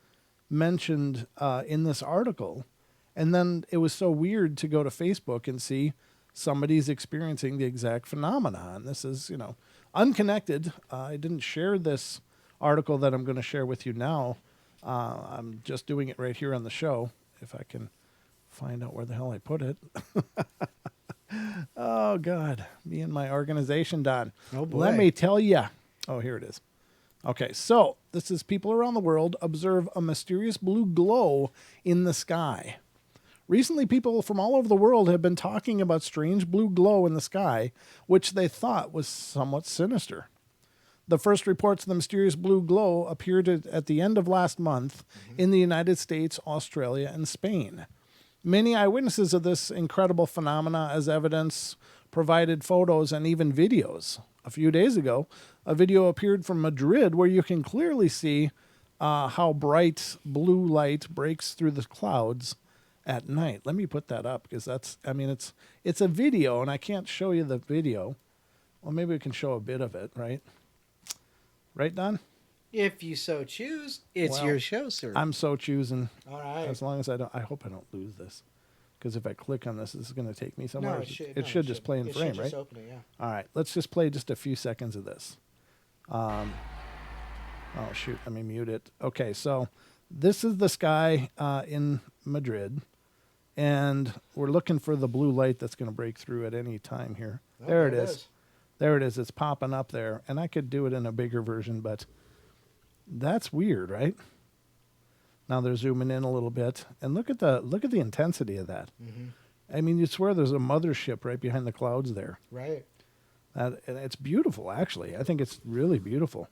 mentioned in this article, and then it was so weird to go to Facebook and see somebody's experiencing the exact phenomenon. This is, unconnected. I didn't share this article that I'm going to share with you now. I'm just doing it right here on the show, if I can find out where the hell I put it. Oh, God. Me and my organization, Don. Oh, boy. Let me tell you. Oh, here it is. Okay, so this is people around the world observe a mysterious blue glow in the sky. Recently, people from all over the world have been talking about strange blue glow in the sky, which they thought was somewhat sinister. The first reports of the mysterious blue glow appeared at the end of last month in the United States, Australia, and Spain. Many eyewitnesses of this incredible phenomena as evidence provided photos and even videos. A few days ago, a video appeared from Madrid where you can clearly see how bright blue light breaks through the clouds at night. Let me put that up, because it's a video, and I can't show you the video. Well, maybe we can show a bit of it, right? Right, Don? If you so choose, it's your show, sir. I'm so choosing. All right. As long as I hope I don't lose this, because if I click on this is going to take me somewhere. No, it should just play in frame, should right? just open it, yeah. All right, let's just play just a few seconds of this. Oh, shoot, let me mute it. Okay, so this is the sky in Madrid, and we're looking for the blue light that's going to break through at any time here. Oh, there it is. There it is. It's popping up there, and I could do it in a bigger version, but that's weird, right? Now they're zooming in a little bit, and look at the intensity of that. I mean, you swear there's a mothership right behind the clouds there. Right. And it's beautiful, actually. I think it's really beautiful.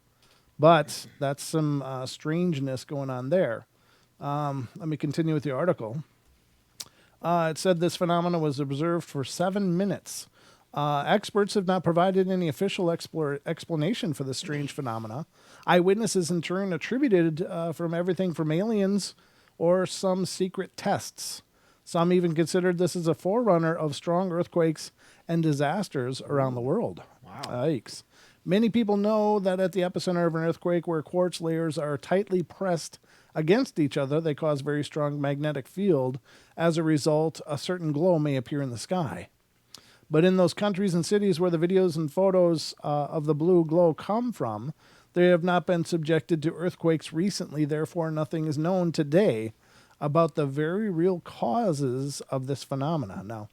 But that's some strangeness going on there. Let me continue with the article. It said this phenomenon was observed for 7 minutes. Experts have not provided any official explanation for this strange phenomena. Eyewitnesses, in turn, attributed from everything from aliens or some secret tests. Some even considered this as a forerunner of strong earthquakes and disasters around the world. Wow. Yikes. Many people know that at the epicenter of an earthquake, where quartz layers are tightly pressed against each other, they cause very strong magnetic field. As a result, a certain glow may appear in the sky. But in those countries and cities where the videos and photos of the blue glow come from, They have not been subjected to earthquakes recently, therefore nothing is known today about the very real causes of this phenomenon. Now,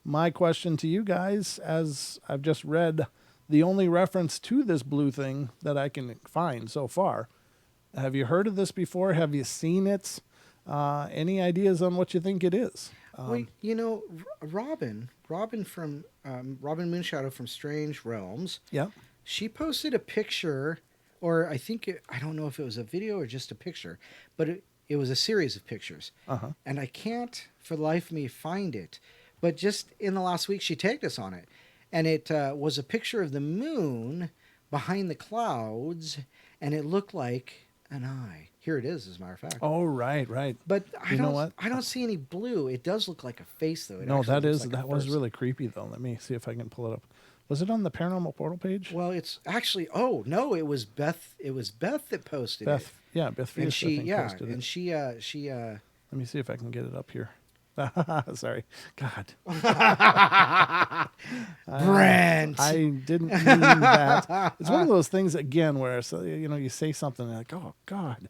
my question to you guys, as I've just read the only reference to this blue thing that I can find so far, have you heard of this before? Have you seen it? Any ideas on what you think it is? Well, you know, Robin Robin Moonshadow from Strange Realms. Yeah. She posted a picture, or I don't know if it was a video or just a picture, but it was a series of pictures. Uh-huh. And I can't for the life of me find it. But just in the last week, she tagged us on it. And it was a picture of the moon behind the clouds, and it looked like an eye. Here it is, as a matter of fact. Oh, right. But You know what? I don't see any blue. It does look like a face, though. It No, actually looks like a that was person. really creepy, though. Let me see if I can pull it up. Was it on the Paranormal Portal page? Well, it's actually. Oh no, it was Beth. It was Beth that posted Beth, it. yeah, Beth Fierce, And she, I think, yeah, posted and it. she. Let me see if I can get it up here. Sorry. God. Brent. I didn't mean that. It's one of those things, again, where you say something like, oh, God,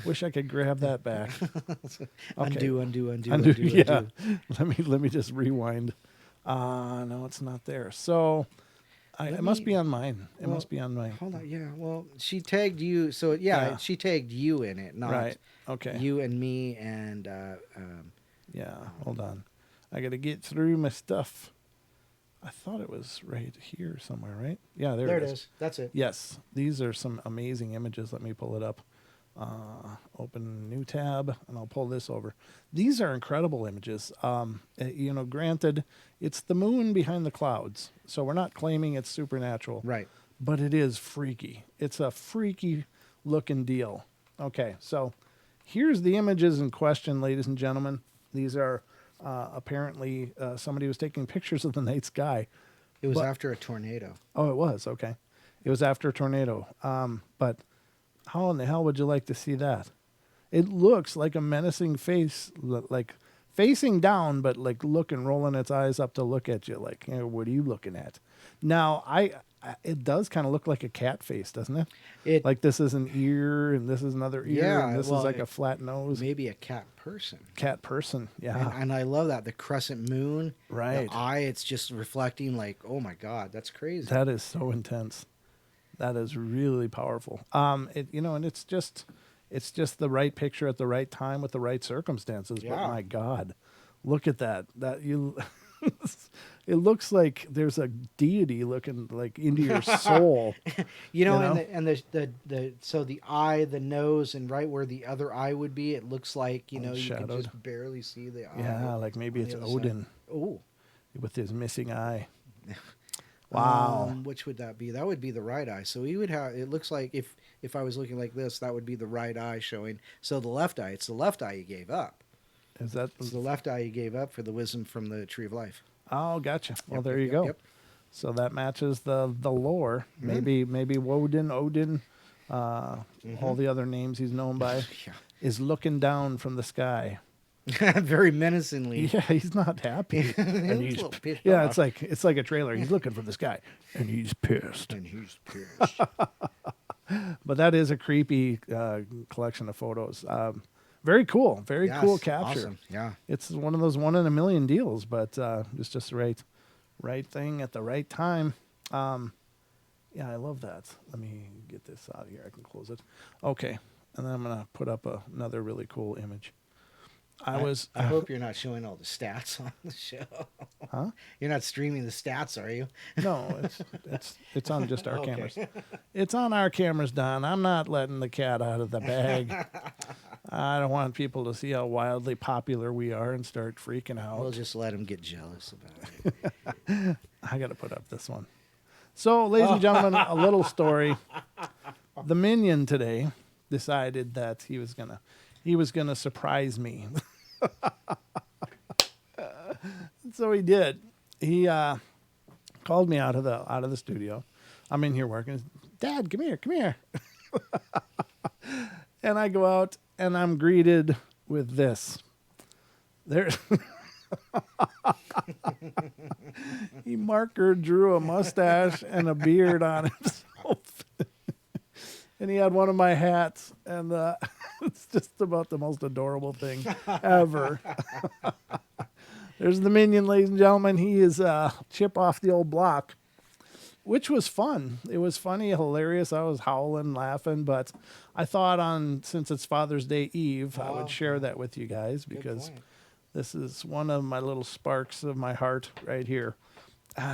wish I could grab that back. Okay. Undo. Yeah. Let me just rewind. No, it's not there. So it must be on mine. It must be on mine. Hold on. Yeah. Well, she tagged you. So yeah, she tagged you in it, not Right. Okay. you and me and. Yeah, hold on. I got to get through my stuff. I thought it was right here somewhere, right? Yeah, there it is. That's it. Yes, these are some amazing images. Let me pull it up. Open new tab, and I'll pull this over. These are incredible images. Granted, it's the moon behind the clouds, so we're not claiming it's supernatural. Right. But it is freaky. It's a freaky looking deal. Okay, so here's the images in question, ladies and gentlemen. These are apparently somebody was taking pictures of the night sky. It was after a tornado. Oh, it was? Okay. It was after a tornado. But how in the hell would you like to see that? It looks like a menacing face, like facing down, but like looking, rolling its eyes up to look at you. Like, what are you looking at? Now, it does kind of look like a cat face, doesn't it? Like this is an ear, and this is another ear, and this is like a flat nose. Maybe a cat person. Cat person, yeah. And I love that. The crescent moon. Right. The eye, it's just reflecting like, oh my God, that's crazy. That is so intense. That is really powerful. And it's just the right picture at the right time with the right circumstances. Yeah. But my God, look at that. It looks like there's a deity looking like into your soul. And so the eye, the nose, and right where the other eye would be, it looks like, you can just barely see the eye. Yeah, like maybe it's Odin. Oh. With his missing eye. Wow. Which would that be? That would be the right eye. So he would have, it looks like if I was looking like this, that would be the right eye showing. So the left eye, it's the left eye you gave up. Is that It's the left eye you gave up for the wisdom from the Tree of Life. Oh, gotcha. Well, Yep, there you yep, go. yep. So that matches the lore. Maybe Woden, Odin, all the other names he's known by, is looking down from the sky. Very menacingly. Yeah, he's not happy. And He's a little pissed yeah, off. it's like a trailer. He's looking from the sky, and he's pissed. But that is a creepy collection of photos. Very cool. Very cool capture. Awesome. Yeah. It's one of those 1 in a million deals, but it's just the right thing at the right time. Yeah, I love that. Let me get this out of here. I can close it. Okay, and then I'm gonna put up another really cool image. I hope you're not showing all the stats on the show. Huh? You're not streaming the stats, are you? No, it's on just our Okay. cameras. It's on our cameras, Don. I'm not letting the cat out of the bag. I don't want people to see how wildly popular we are and start freaking out. We'll just let them get jealous about it. I got to put up this one. So, ladies and gentlemen, a little story. The Minion today decided that he was gonna surprise me. So he did. He called me out of the studio. I'm in here working. Dad, come here. And I go out and I'm greeted with this. There. He marker drew a mustache and a beard on himself. and he had one of my hats, and it's just about the most adorable thing ever. There's the minion, ladies and gentlemen. He is Chip off the old block, which was fun. It was funny, hilarious. I was howling, laughing, but I thought since it's Father's Day Eve, I would share that with you guys because this is one of my little sparks of my heart right here.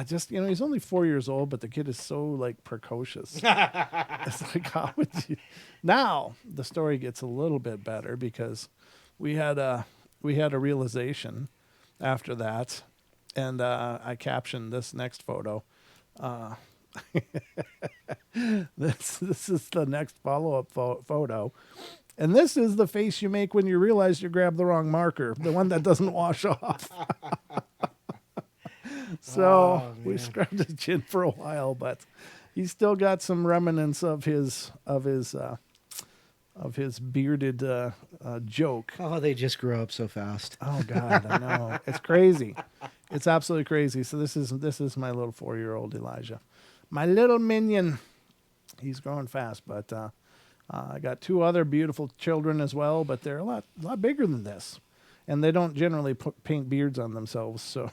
Just, he's only 4 years old, but the kid is so like precocious. It's like, how would you? Now the story gets a little bit better because we had a realization after that, and I captioned this next photo. This is the next follow-up photo, and this is the face you make when you realize you grabbed the wrong marker, the one that doesn't wash off. So we scrubbed his chin for a while, but he's still got some remnants of his bearded joke. Oh, they just grow up so fast. Oh God, I know. It's crazy. It's absolutely crazy. So this is my little 4-year-old Elijah, my little minion. He's growing fast, but I got 2 other beautiful children as well, but they're a lot bigger than this. And they don't generally paint beards on themselves, so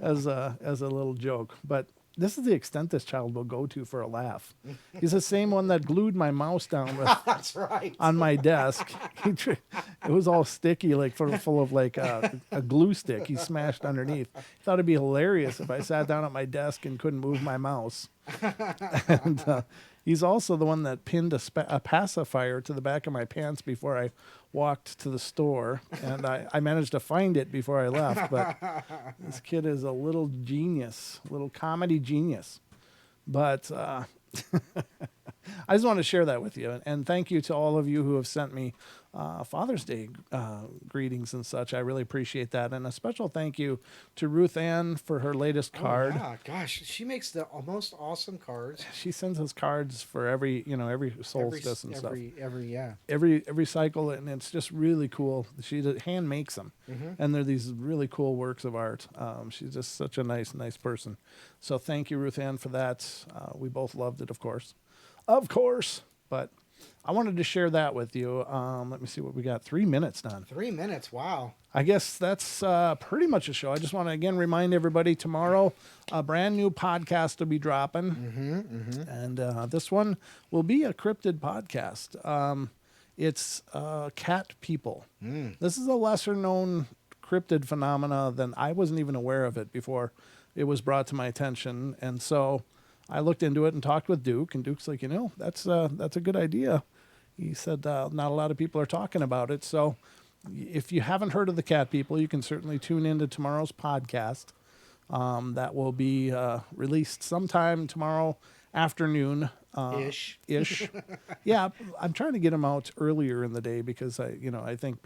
as a little joke. But this is the extent this child will go to for a laugh. He's the same one that glued my mouse down with That's right. on my desk. It was all sticky, like full of like a glue stick. He smashed underneath. He thought it'd be hilarious if I sat down at my desk and couldn't move my mouse. And he's also the one that pinned a pacifier to the back of my pants before I walked to the store, and I managed to find it before I left. But this kid is a little genius, little comedy genius. But I just want to share that with you, and thank you to all of you who have sent me Father's Day greetings and such. I really appreciate that, and a special thank you to Ruth Ann for her latest card. Yeah, gosh, she makes the most awesome cards. She sends us cards for every solstice and stuff. Every cycle, and it's just really cool. She hand makes them, and they're these really cool works of art. She's just such a nice person. So thank you, Ruth Ann, for that. We both loved it, of course. But I wanted to share that with you. Let me see what we got. 3 minutes now. 3 minutes, wow. I guess that's pretty much a show. I just want to again remind everybody tomorrow a brand new podcast will be dropping, and this one will be a cryptid podcast. It's cat people. This is a lesser known cryptid phenomena than I wasn't even aware of it before it was brought to my attention, and so I looked into it and talked with Duke, and Duke's like, that's a good idea. He said not a lot of people are talking about it. So if you haven't heard of the cat people, you can certainly tune into tomorrow's podcast. That will be released sometime tomorrow afternoon. Ish. Yeah, I'm trying to get them out earlier in the day because I think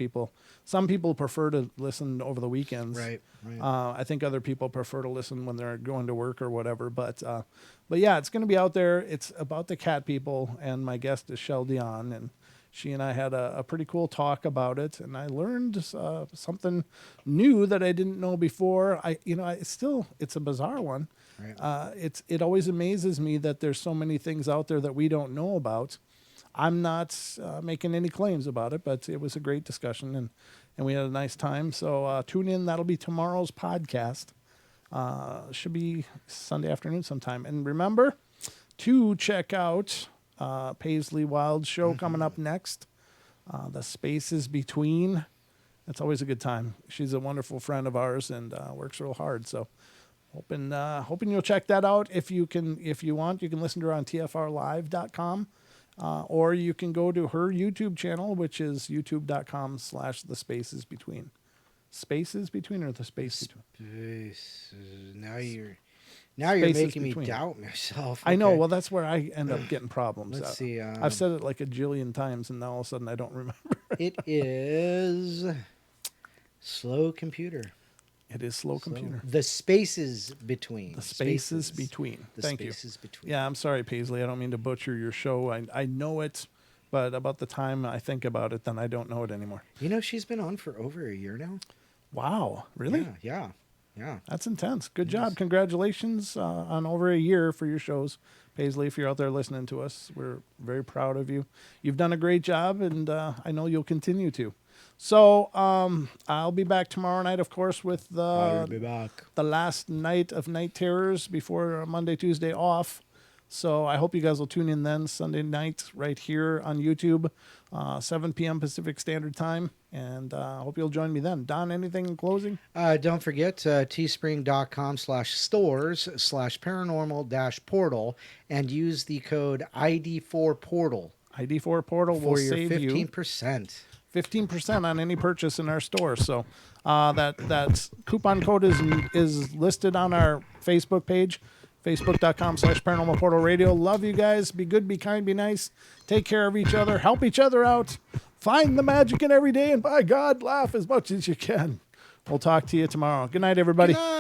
some people prefer to listen over the weekends. Right. I think other people prefer to listen when they're going to work or whatever. But yeah, it's going to be out there. It's about the cat people, and my guest is Shell Dion, and she and I had a pretty cool talk about it, and I learned something new that I didn't know before. It's a bizarre one. Right. It always amazes me that there's so many things out there that we don't know about. I'm not making any claims about it, but it was a great discussion, and we had a nice time. So tune in. That'll be tomorrow's podcast. Should be Sunday afternoon sometime. And remember to check out Paisley Wild's show coming up next, The Spaces Between. It's always a good time. She's a wonderful friend of ours and works real hard. So hoping you'll check that out. If you want, you can listen to her on tfrlive.com. Or you can go to her YouTube channel, which is youtube.com/thespacesbetween. Spaces between or the space between? Now you're making me doubt myself. Okay. I know. Well, that's where I end up getting problems. Let's see. I've said it like a jillion times, and now all of a sudden I don't remember. It is Slow Computer. It is Slow Computer. The Spaces Between. The Spaces Between. Thank you. Between. Yeah, I'm sorry, Paisley. I don't mean to butcher your show. I know it, but about the time I think about it, then I don't know it anymore. She's been on for over a year now. Wow. Really? Yeah. That's intense. Good job. Congratulations on over a year for your shows. Paisley, if you're out there listening to us, we're very proud of you. You've done a great job, and I know you'll continue to. So I'll be back tomorrow night, of course, with I'll be back. the last night of Night Terrors before Monday, Tuesday off. So I hope you guys will tune in then Sunday night right here on YouTube, 7 p.m. Pacific Standard Time. And I hope you'll join me then. Don, anything in closing? Don't forget teespring.com/stores/paranormal-portal and use the code ID4Portal ID4 Portal will for your save you 15%. 15% on any purchase in our store. So that coupon code is listed on our Facebook page, facebook.com/Paranormal Portal Radio. Love you guys. Be good, be kind, be nice. Take care of each other. Help each other out. Find the magic in every day. And by God, laugh as much as you can. We'll talk to you tomorrow. Good night, everybody. Good night.